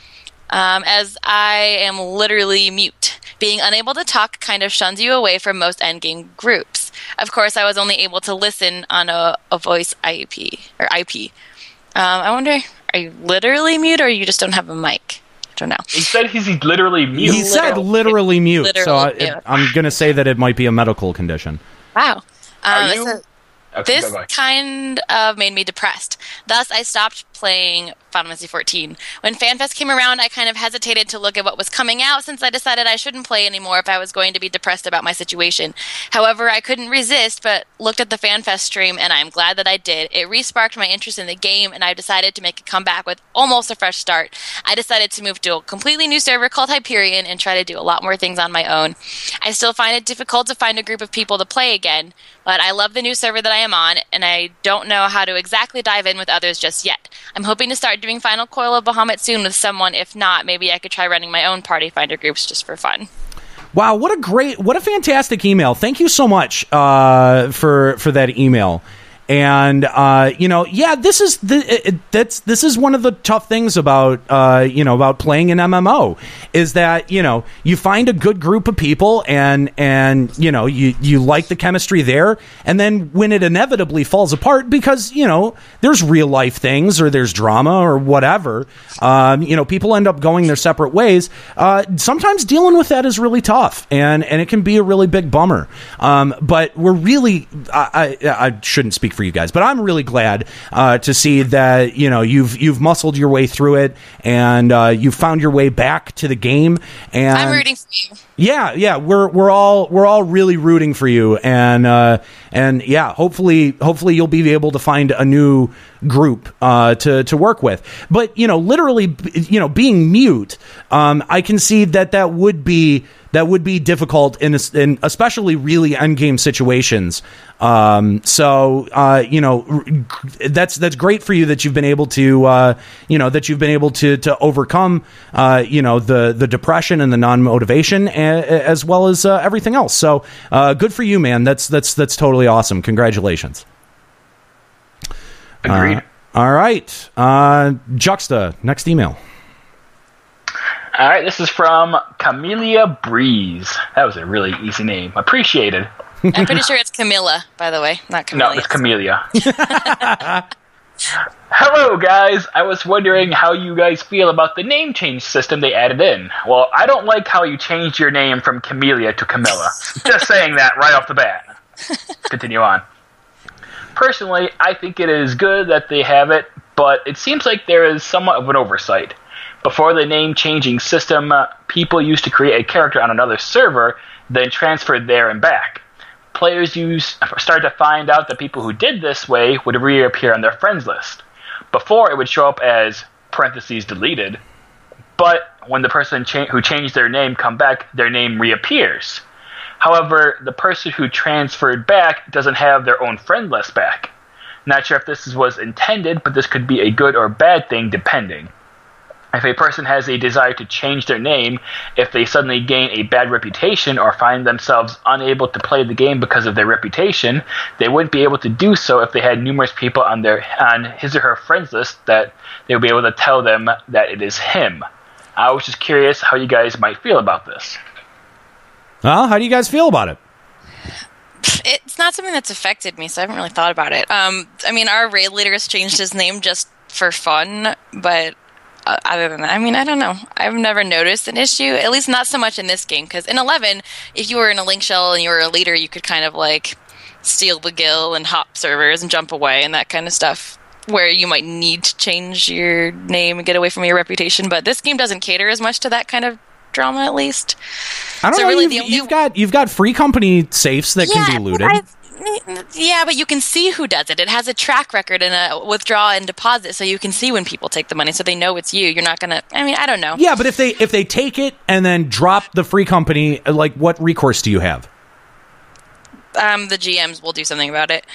Speaker 8: as I am literally mute. Being unable to talk kind of shuns you away from most endgame groups. Of course, I was only able to listen on a voice IP. I wonder, are you literally mute, or you just don't have a mic? I don't know.
Speaker 7: He said he's literally mute.
Speaker 6: He said literally mute,
Speaker 8: literally
Speaker 6: so I'm going to say that it might be a medical condition.
Speaker 8: Wow.
Speaker 7: Are you? Okay,
Speaker 8: This kind of made me depressed. Thus, I stopped playing Final Fantasy XIV. When FanFest came around, I kind of hesitated to look at what was coming out since I decided I shouldn't play anymore if I was going to be depressed about my situation. However, I couldn't resist but looked at the FanFest stream, and I'm glad that I did. It re-sparked my interest in the game, and I decided to make a comeback with almost a fresh start. I decided to move to a completely new server called Hyperion and try to do a lot more things on my own. I still find it difficult to find a group of people to play again, but I love the new server that I am on, and I don't know how to exactly dive in with others just yet. I'm hoping to start doing Final Coil of Bahamut soon with someone. If not, maybe I could try running my own party finder groups just for fun.
Speaker 6: Wow, what a fantastic email. Thank you so much for that email. And this is one of the tough things about about playing an MMO is that you find a good group of people and you like the chemistry there, and then when it inevitably falls apart because there's real life things or there's drama or whatever, people end up going their separate ways. Sometimes dealing with that is really tough, and it can be a really big bummer. But we're really I shouldn't speak for you guys, but I'm really glad to see that you've muscled your way through it and you've found your way back to the game. And
Speaker 8: I'm rooting for you.
Speaker 6: Yeah, we're all really rooting for you, and yeah, hopefully you'll be able to find a new group to work with. But literally, being mute, I can see that would be difficult in especially really endgame situations. So that's great for you that you've been able to to overcome the depression and the non-motivation as well as everything else. So good for you, man. That's totally awesome. Congratulations.
Speaker 7: Agreed.
Speaker 6: All right. Juxta, next email.
Speaker 7: All right, this is from Camellia Breeze. That was a really easy name. Appreciated.
Speaker 8: I'm pretty sure it's Camilla, by the way, not Camellia.
Speaker 7: No, it's Camellia. Hello, guys. I was wondering how you guys feel about the name change system they added in. Well, I don't like how you changed your name from Camellia to Camilla. Just saying that right off the bat. Continue on. Personally, I think it is good that they have it, but it seems like there is somewhat of an oversight. Before the name-changing system, people used to create a character on another server, then transfer there and back. Players started to find out that people who did this way would reappear on their friends list. Before, it would show up as parentheses deleted, but when the person who changed their name come back, their name reappears. However, the person who transferred back doesn't have their own friend list back. Not sure if this was intended, but this could be a good or bad thing depending. If a person has a desire to change their name, if they suddenly gain a bad reputation or find themselves unable to play the game because of their reputation, they wouldn't be able to do so if they had numerous people on his or her friends list that they would be able to tell them that it is him. I was just curious how you guys might feel about this.
Speaker 6: Well, how do you guys feel about it?
Speaker 8: It's not something that's affected me, so I haven't really thought about it. I mean, our raid leader has changed his name just for fun, but other than that, I mean, I don't know. I've never noticed an issue, at least not so much in this game, because in 11, if you were in a link shell and you were a leader, you could kind of like steal the gill and hop servers and jump away and that kind of stuff, where you might need to change your name and get away from your reputation. But this game doesn't cater as much to that kind of drama, at least.
Speaker 6: I don't know. Really you've got free company safes that can be looted.
Speaker 8: Yeah, but you can see who does it. It has a track record and a withdraw and deposit, so you can see when people take the money, so they know it's you. You're not gonna. I mean, I don't know.
Speaker 6: Yeah, but if they take it and then drop the free company, like, what recourse do you have?
Speaker 8: The GMs will do something about it.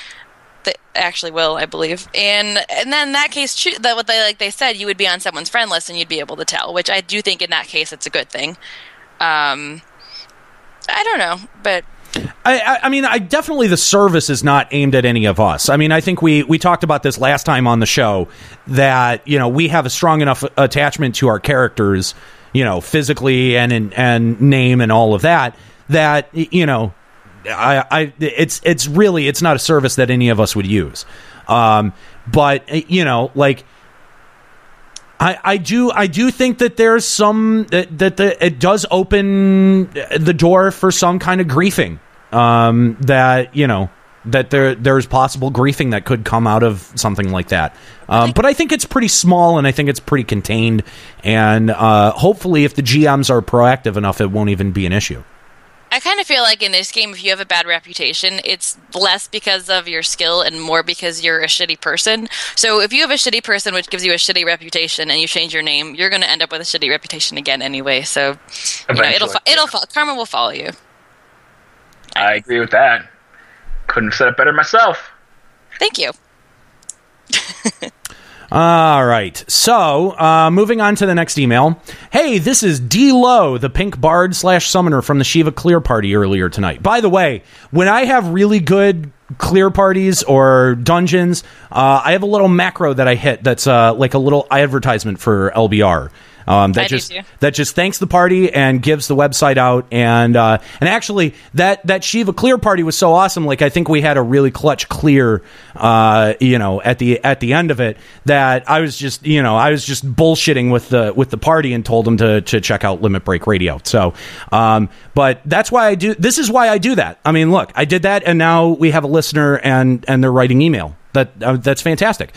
Speaker 8: They actually will, I believe. And then in that case, what they said, you would be on someone's friend list and you'd be able to tell, which I do think in that case it's a good thing. I don't know, but.
Speaker 6: I mean, definitely the service is not aimed at any of us. I mean, I think we talked about this last time on the show that, you know, we have a strong enough attachment to our characters, you know, physically and name and all of that, you know, it's not a service that any of us would use. But, you know, like, I do think that there's some it does open the door for some kind of griefing, that, you know, that there's possible griefing that could come out of something like that. But I think it's pretty small and I think it's pretty contained, and hopefully if the GMs are proactive enough, it won't even be an issue.
Speaker 8: I kind of feel like in this game, if you have a bad reputation, it's less because of your skill and more because you're a shitty person. So if you have a shitty person, which gives you a shitty reputation, and you change your name, you're going to end up with a shitty reputation again anyway. So you know, karma will follow you.
Speaker 7: I agree with that. Couldn't have said it better myself.
Speaker 8: Thank you.
Speaker 6: All right, so moving on to the next email. Hey, this is D. Lowe, the pink bard / summoner from the Shiva clear party earlier tonight. By the way, when I have really good clear parties or dungeons, I have a little macro that I hit that's like a little advertisement for LBR. That just thanks the party and gives the website out, and actually that Shiva clear party was so awesome. Like, I think we had a really clutch clear, you know, at the end of it, that I was just bullshitting with the party and told them to check out Limit Break Radio. So, but that's why I do. This is why I do that. I mean, look, I did that, and now we have a listener, and they're writing email. That's fantastic.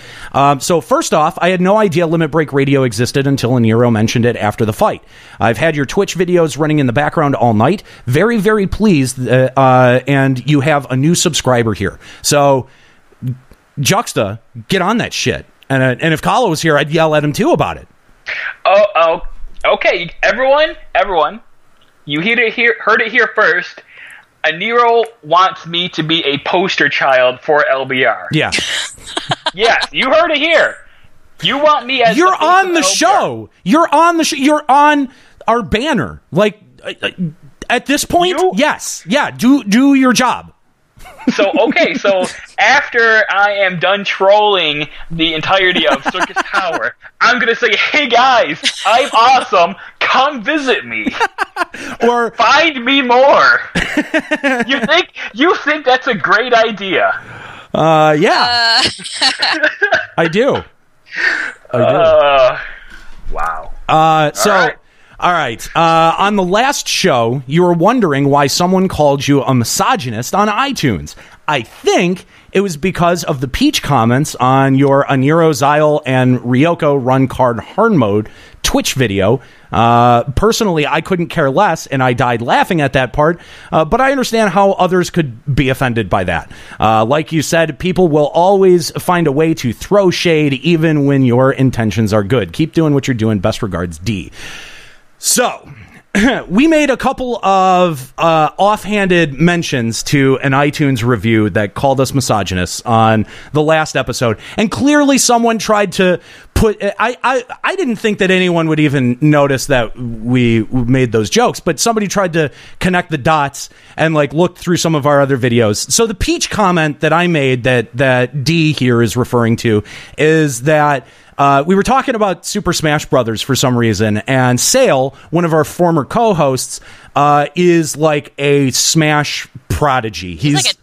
Speaker 6: So first off, I had no idea Limit Break Radio existed until Nero mentioned it after the fight. I've had your Twitch videos running in the background all night. Very, very pleased, and you have a new subscriber here. So, Juxta, get on that shit. And if Kala was here, I'd yell at him too about it.
Speaker 7: Oh, okay. Everyone, you heard it here first. Nero wants me to be a poster child for LBR.
Speaker 6: Yeah.
Speaker 7: Yes, you heard it here. You want me as
Speaker 6: You're on the show. You're on the show. You're on our banner. Like, at this point, yes. Yeah, do your job.
Speaker 7: So after I am done trolling the entirety of Circus Tower, I'm going to say, hey guys, I'm awesome. come visit me.
Speaker 6: Or
Speaker 7: find me more. You think that's a great idea?
Speaker 6: Yeah. I do.
Speaker 7: Wow.
Speaker 6: All right. On the last show, you were wondering why someone called you a misogynist on iTunes. I think it was because of the Peach comments on your Aniro Xyle and Ryoko Run Card Hard Mode Twitch video. Personally, I couldn't care less, and I died laughing at that part, but I understand how others could be offended by that. Like you said, people will always find a way to throw shade, even when your intentions are good. Keep doing what you're doing. Best regards, D. So, we made a couple of offhanded mentions to an iTunes review that called us misogynists on the last episode, and clearly someone tried to put... I didn't think that anyone would even notice that we made those jokes, but somebody tried to connect the dots and like look through some of our other videos. So the Peach comment that I made that D here is referring to is that... we were talking about Super Smash Brothers for some reason, and Sale, one of our former co-hosts, is like a Smash prodigy. He does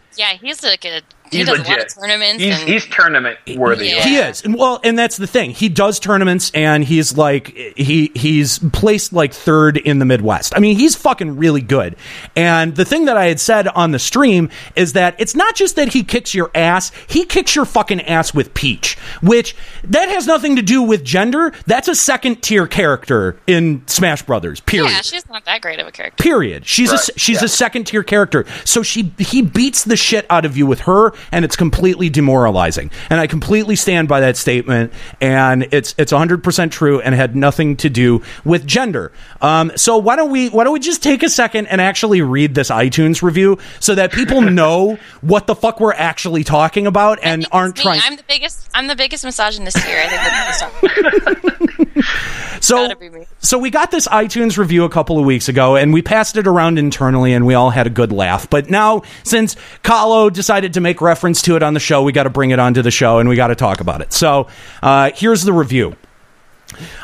Speaker 7: He's
Speaker 8: a
Speaker 7: legit.
Speaker 8: lot of tournaments.
Speaker 7: He's tournament worthy.
Speaker 8: Yeah.
Speaker 6: He is. And that's the thing. He does tournaments, and he's like he's placed like third in the Midwest. I mean, he's fucking really good. And the thing that I had said on the stream is that it's not just that he kicks your ass, he kicks your fucking ass with Peach, which that has nothing to do with gender. That's a second tier character in Smash Brothers. Period.
Speaker 8: Yeah, she's not that great of a character.
Speaker 6: Period. She's a second tier character. So he beats the shit out of you with her, and it's completely demoralizing. And I completely stand by that statement, and it's 100% true and had nothing to do with gender. So why don't we just take a second and actually read this iTunes review so that people know what the fuck we're actually talking about and aren't trying.
Speaker 8: I'm the biggest misogynist here. I think that's
Speaker 6: So we got this iTunes review a couple of weeks ago, and we passed it around internally, and we all had a good laugh. But now, since Kahlo decided to make reference to it on the show, we got to bring it onto the show, and we got to talk about it. So here's the review.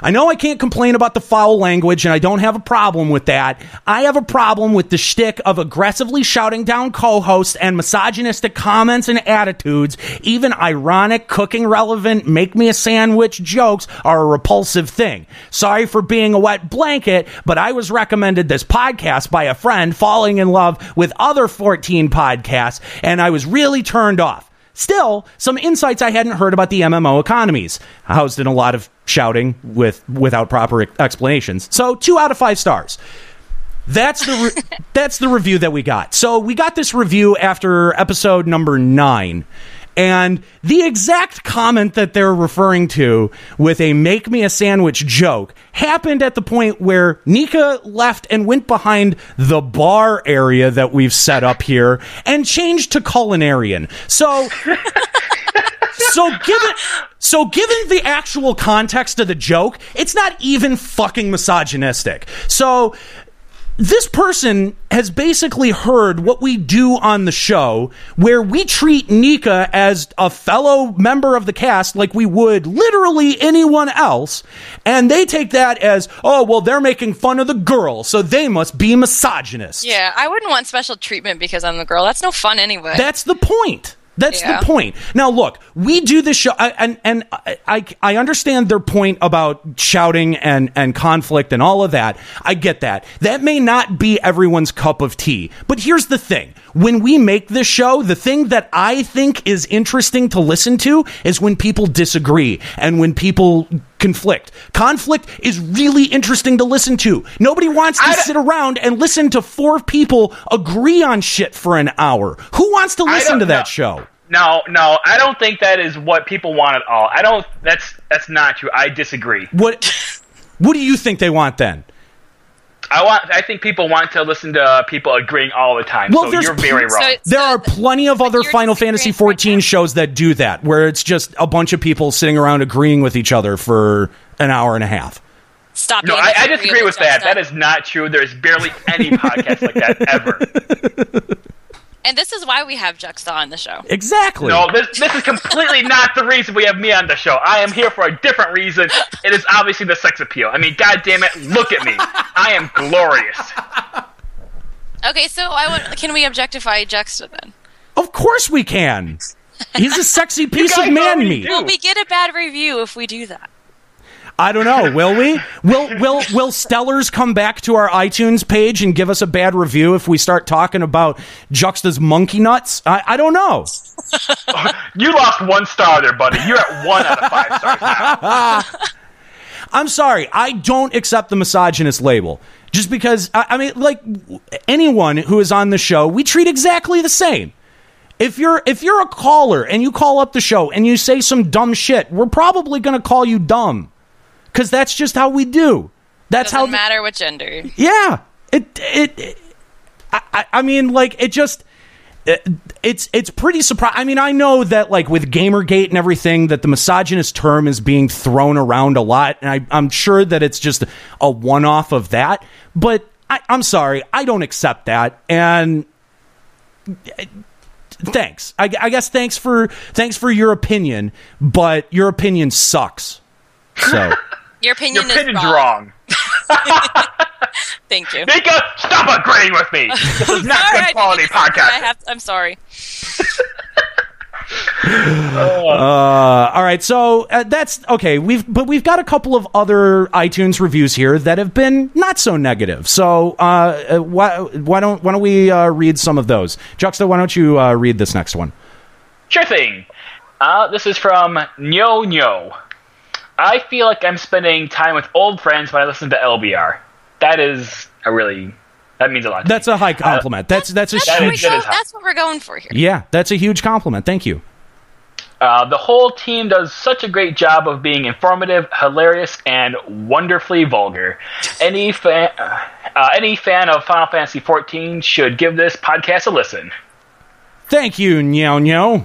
Speaker 6: I know I can't complain about the foul language, and I don't have a problem with that. I have a problem with the shtick of aggressively shouting down co-hosts and misogynistic comments and attitudes. Even ironic, cooking-relevant, make-me-a-sandwich jokes are a repulsive thing. Sorry for being a wet blanket, but I was recommended this podcast by a friend falling in love with other 14 podcasts, and I was really turned off. Still, some insights I hadn't heard about the MMO economies, housed in a lot of shouting without proper explanations. So 2 out of 5 stars. That's the review that we got. So we got this review after episode number 9. And the exact comment that they're referring to with a make me a sandwich joke happened at the point where Nika left and went behind the bar area that we've set up here and changed to culinarian. So given the actual context of the joke, it's not even fucking misogynistic. So this person has basically heard what we do on the show, where we treat Nika as a fellow member of the cast like we would literally anyone else, and they take that as, oh, well, they're making fun of the girl, so they must be misogynist.
Speaker 8: Yeah, I wouldn't want special treatment because I'm the girl. That's no fun anyway.
Speaker 6: That's the point. That's the point. Now, look, we do this show, and I understand their point about shouting and conflict and all of that. I get that. That may not be everyone's cup of tea. But here's the thing. When we make this show, the thing that I think is interesting to listen to is when people disagree and when people conflict. Conflict is really interesting to listen to. Nobody wants to sit around and listen to 4 people agree on shit for an hour. Who wants to listen to that show?
Speaker 7: No, I don't think that is what people want at all. That's not true. I disagree.
Speaker 6: What do you think they want then?
Speaker 7: I think people want to listen to people agreeing all the time.
Speaker 6: Well,
Speaker 7: so you're very wrong.
Speaker 6: There are plenty of other Final Fantasy XIV shows that do that, where it's just a bunch of people sitting around agreeing with each other for an hour and a half.
Speaker 8: Stop.
Speaker 7: No, I disagree with that. That is not true. There's barely any podcast like that ever.
Speaker 8: And this is why we have Juxta on the show.
Speaker 6: Exactly.
Speaker 7: No, this is completely not the reason we have me on the show. I am here for a different reason. It is obviously the sex appeal. I mean, God damn it, look at me. I am glorious.
Speaker 8: Okay, so can we objectify Juxta then?
Speaker 6: Of course we can. He's a sexy piece of man meat.
Speaker 8: Will we get a bad review if we do that?
Speaker 6: I don't know. Will we? Will Stellars come back to our iTunes page and give us a bad review if we start talking about Juxta's monkey nuts? I don't know.
Speaker 7: You lost 1 star there, buddy. You're at 1 out of 5 stars now.
Speaker 6: I'm sorry. I don't accept the misogynist label. Just because, I mean, like, anyone who is on the show, we treat exactly the same. If you're a caller and you call up the show and you say some dumb shit, we're probably going to call you dumb. Because that's just how we do. That's
Speaker 8: Doesn't matter what gender.
Speaker 6: Yeah. I mean, like, it just... It's pretty surprising. I mean, I know that, like, with Gamergate and everything, that the misogynist term is being thrown around a lot, and I'm sure that it's just a one-off of that, but I'm sorry, I don't accept that, and thanks. I guess thanks for your opinion, but your opinion sucks. So
Speaker 8: your opinion's
Speaker 7: wrong.
Speaker 8: Thank you.
Speaker 7: Mika, stop agreeing with me. This is not good quality podcast.
Speaker 8: I'm sorry.
Speaker 6: All right, so that's okay. We've got a couple of other iTunes reviews here that have been not so negative. So why don't we read some of those? Juxta, why don't you read this next one?
Speaker 7: Sure thing. This is from Nyo Nyo. I feel like I'm spending time with old friends when I listen to LBR. That means a lot.
Speaker 8: That's
Speaker 6: a high compliment. That's
Speaker 8: what we're going for here.
Speaker 6: Yeah, that's a huge compliment. Thank you.
Speaker 7: The whole team does such a great job of being informative, hilarious, and wonderfully vulgar. Any fan of Final Fantasy XIV should give this podcast a listen.
Speaker 6: Thank you, Nyo Nyo.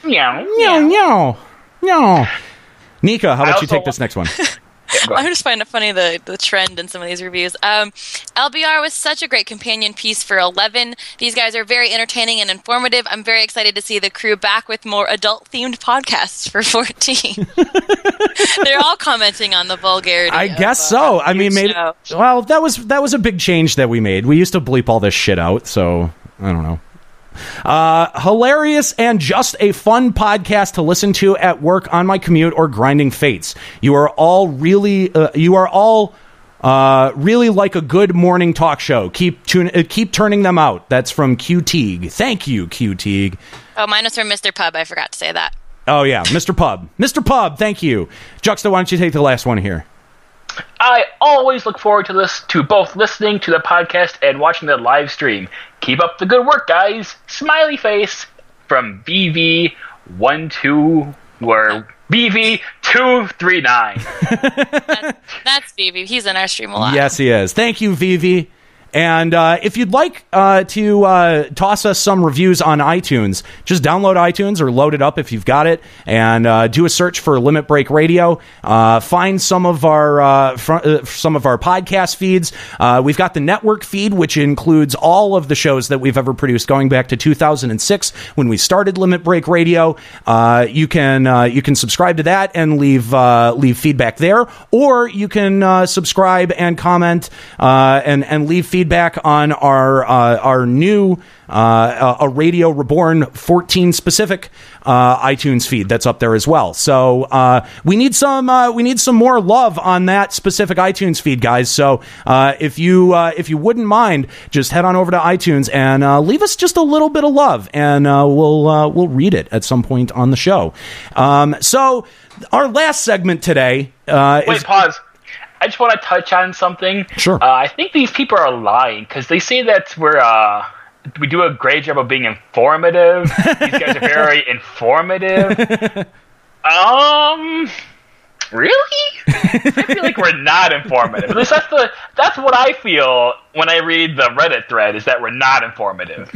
Speaker 7: Meow.
Speaker 6: Nyo Nyo. Nyo. Nika, how about you take this next one?
Speaker 8: I just find it funny the trend in some of these reviews. LBR was such a great companion piece for 11. These guys are very entertaining and informative. I'm very excited to see the crew back with more adult-themed podcasts for 14. They're all commenting on the vulgarity.
Speaker 6: I guess so. I mean, maybe. Well, that was a big change that we made. We used to bleep all this shit out, so I don't know. Hilarious and just a fun podcast to listen to at work, on my commute, or grinding fates. You are all really like a good morning talk show. Keep turning them out. That's from Q Teague. Thank you, Q Teague.
Speaker 8: Oh, mine was from Mr. Pub. I forgot to say that.
Speaker 6: Oh yeah, Mr. Pub. Mr. Pub. Thank you, Juxta. Why don't you take the last one here?
Speaker 7: I always look forward to both listening to the podcast and watching the live stream. Keep up the good work, guys. Smiley face from BV12 or BV239.
Speaker 8: That's BV. He's in our stream a lot.
Speaker 6: Yes, he is. Thank you, VV. And if you'd like to toss us some reviews on iTunes, just download iTunes or load it up if you've got it, and do a search for Limit Break Radio. Find some of our podcast feeds. We've got the network feed, which includes all of the shows that we've ever produced, going back to 2006 when we started Limit Break Radio. You can subscribe to that and leave feedback there, or you can subscribe and comment and leave feedback on our new a Radio Reborn 14 specific iTunes feed that's up there as well. So we need some more love on that specific iTunes feed, guys. So if you wouldn't mind, just head on over to iTunes and leave us just a little bit of love, and we'll read it at some point on the show. So our last segment today.
Speaker 7: Wait, pause. I just want to touch on something.
Speaker 6: Sure.
Speaker 7: I think these people are lying because they say that we do a great job of being informative. These guys are very informative. Really? I feel like we're not informative. At least that's what I feel when I read the Reddit thread, is that we're not informative.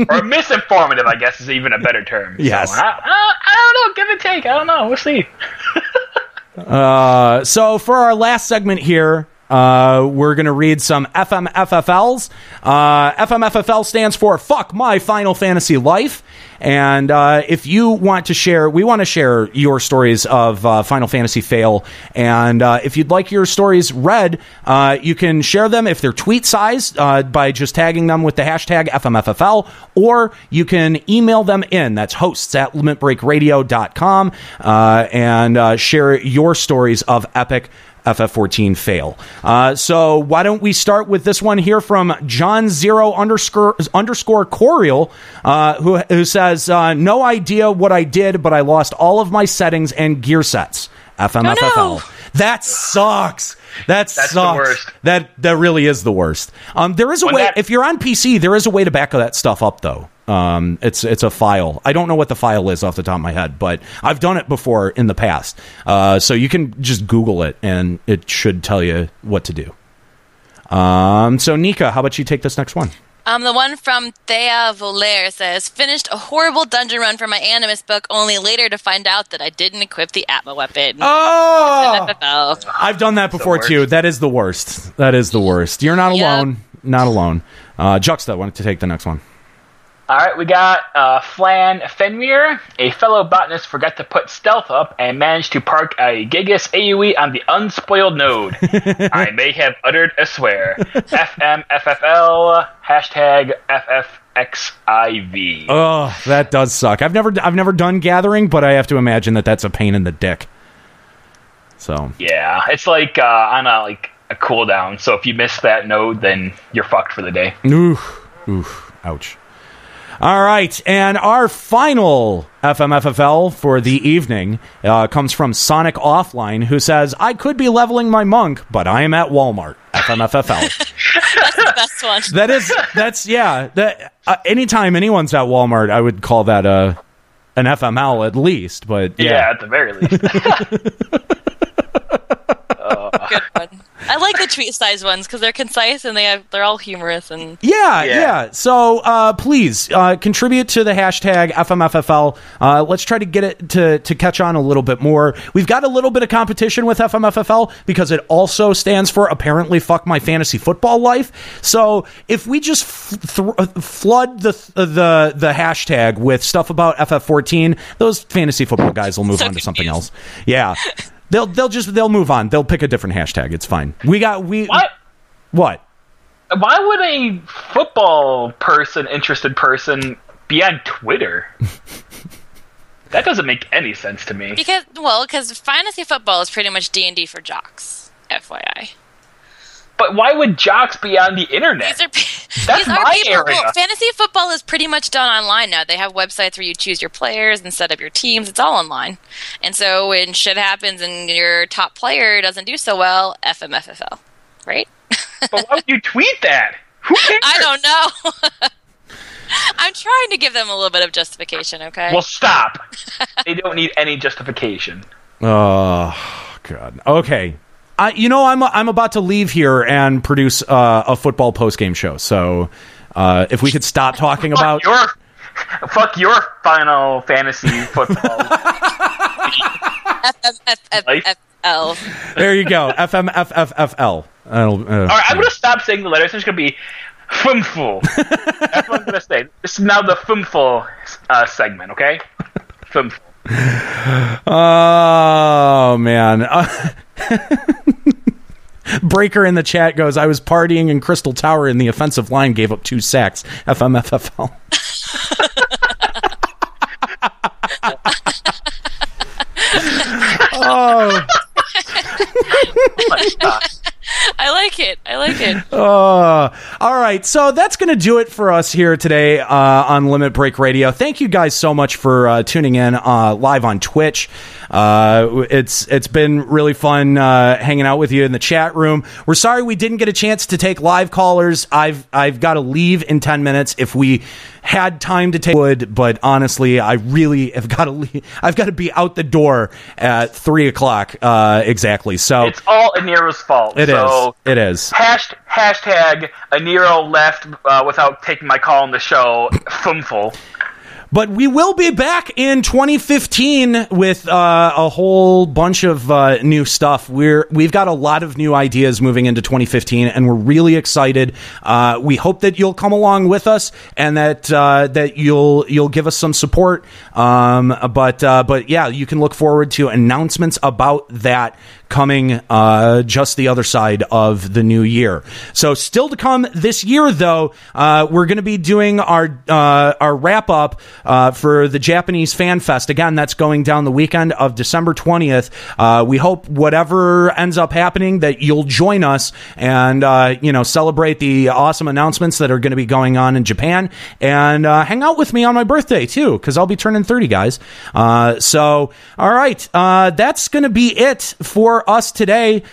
Speaker 7: Or misinformative, I guess, is even a better term.
Speaker 6: Yes.
Speaker 7: So, I don't know. Give and take. I don't know. We'll see.
Speaker 6: So for our last segment here, We're going to read some FMFFLs. FMFFL stands for Fuck My Final Fantasy Life. And if you want to share, we want to share your stories of Final Fantasy fail. And if you'd like your stories read, you can share them if they're tweet sized by just tagging them with the hashtag FMFFL, or you can email them in. That's hosts@limitbreakradio.com and share your stories of epic FF14 fail. So why don't we start with this one here from John Zero underscore Coriel, who says, no idea what I did, but I lost all of my settings and gear sets. FMFFL.
Speaker 8: Oh, no.
Speaker 6: That sucks. That sucks.
Speaker 7: The worst.
Speaker 6: That really is the worst. There is a way, if you're on PC, there is a way to back that stuff up, though. It's a file. I don't know what the file is off the top of my head, but I've done it before in the past. So you can just Google it, and it should tell you what to do. So Nika, how about you take this next one?
Speaker 8: The one from Thea Volaire says, finished a horrible dungeon run for my Animus book, only later to find out that I didn't equip the Atma weapon.
Speaker 6: Oh! I've done that before, too. That is the worst. That is the worst. You're not alone. Not alone. Juxta, why don't you take the next one?
Speaker 7: All right, we got Flan Fenrir. A fellow botanist forgot to put stealth up and managed to park a Gigas AoE on the unspoiled node. I may have uttered a swear. FMFFL, hashtag FFXIV.
Speaker 6: Oh, that does suck. I've never done gathering, but I have to imagine that that's a pain in the dick. So
Speaker 7: yeah, it's like on a cooldown. So if you miss that node, then you're fucked for the day.
Speaker 6: Oof, ouch. All right, and our final FMFFL for the evening comes from Sonic Offline, who says, I could be leveling my monk, but I am at Walmart. FMFFL.
Speaker 8: That's the best one.
Speaker 6: Anytime anyone's at Walmart, I would call that an FML at least, but
Speaker 7: yeah at the very least.
Speaker 8: Good one. I like the tweet size ones because they're concise and they're all humorous and
Speaker 6: yeah. So please contribute to the hashtag FMFFL. Let's try to get it to catch on a little bit more. We've got a little bit of competition with FMFFL because it also stands for apparently fuck my fantasy football life. So if we just flood the hashtag with stuff about FF14, those fantasy football guys will move on to something else. Yeah. They'll move on. They'll pick a different hashtag. It's fine. What? Why
Speaker 7: would a football interested person be on Twitter? That doesn't make any sense to me.
Speaker 8: Because fantasy football is pretty much D&D for jocks, FYI.
Speaker 7: But why would jocks be on the internet? That's my area.
Speaker 8: Well, fantasy football is pretty much done online now. They have websites where you choose your players and set up your teams. It's all online. And so when shit happens and your top player doesn't do so well, FMFFL, right?
Speaker 7: But why would you tweet that? Who cares?
Speaker 8: I don't know. I'm trying to give them a little bit of justification, okay?
Speaker 7: Well, stop. They don't need any justification.
Speaker 6: Oh, God. Okay. I'm about to leave here and produce a football postgame show. So if we could stop talking about
Speaker 7: fuck your Final Fantasy football.
Speaker 8: FMFFL.
Speaker 6: There you go. FMFFL.
Speaker 7: All right, I'm gonna stop saying the letters. It's gonna be Fumful. That's what I'm gonna say. This is now the Fumful segment. Okay, Fumful.
Speaker 6: Oh man. Breaker in the chat goes, I was partying in Crystal Tower and the offensive line gave up 2 sacks. FMFFL. Oh.
Speaker 8: I like it.
Speaker 6: All right. So that's going to do it for us here today on Limit Break Radio. Thank you guys so much for tuning in live on Twitch. It's been really fun hanging out with you in the chat room. We're sorry we didn't get a chance to take live callers. I've got to leave in 10 minutes. If we had time to take would, but honestly, I really have got to leave. I've got to be out the door at 3:00 exactly. So
Speaker 7: it's all Anero's fault.
Speaker 6: It is.
Speaker 7: Hashtag Anero left without taking my call on the show. Fumful.
Speaker 6: But we will be back in 2015 with a whole bunch of new stuff. We've got a lot of new ideas moving into 2015, and we're really excited. We hope that you'll come along with us and that you'll give us some support. But yeah, you can look forward to announcements about that coming just the other side of the new year. So still to come this year, though, we're going to be doing our wrap up for the Japanese Fan Fest. Again, that's going down the weekend of December 20th. We hope whatever ends up happening that you'll join us and celebrate the awesome announcements that are going to be going on in Japan, and hang out with me on my birthday too, because I'll be turning 30, guys. So all right, that's going to be it for us today.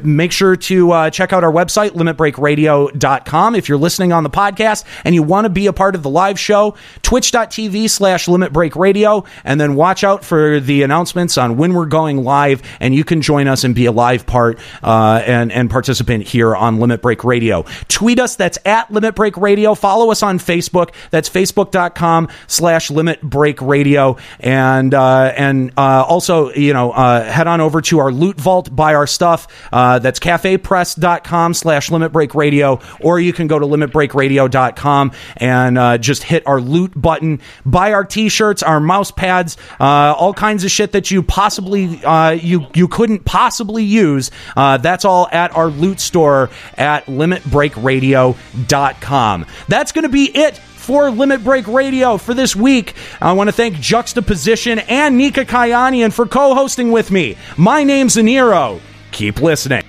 Speaker 6: Make sure to check out our website, limitbreakradio.com. If you're listening on the podcast and you want to be a part of the live show, twitch.tv/limitbreakradio, and then watch out for the announcements on when we're going live, and you can join us and be a live part and participant here on Limit Break Radio. Tweet us, that's at Limit Break Radio. Follow us on Facebook, that's facebook.com/limitbreakradio, and also head on over to our Loot Vault, buy our stuff. That's cafepress.com/limitbreakradio, or you can go to limitbreakradio.com and just hit our loot button, buy our t-shirts, our mouse pads, all kinds of shit that you possibly you couldn't possibly use. That's all at our loot store at limitbreakradio.com. That's going to be it for Limit Break Radio for this week. I want to thank Juxtaposition and Nika Kayanian for co-hosting with me. My name's Aniro. Keep listening.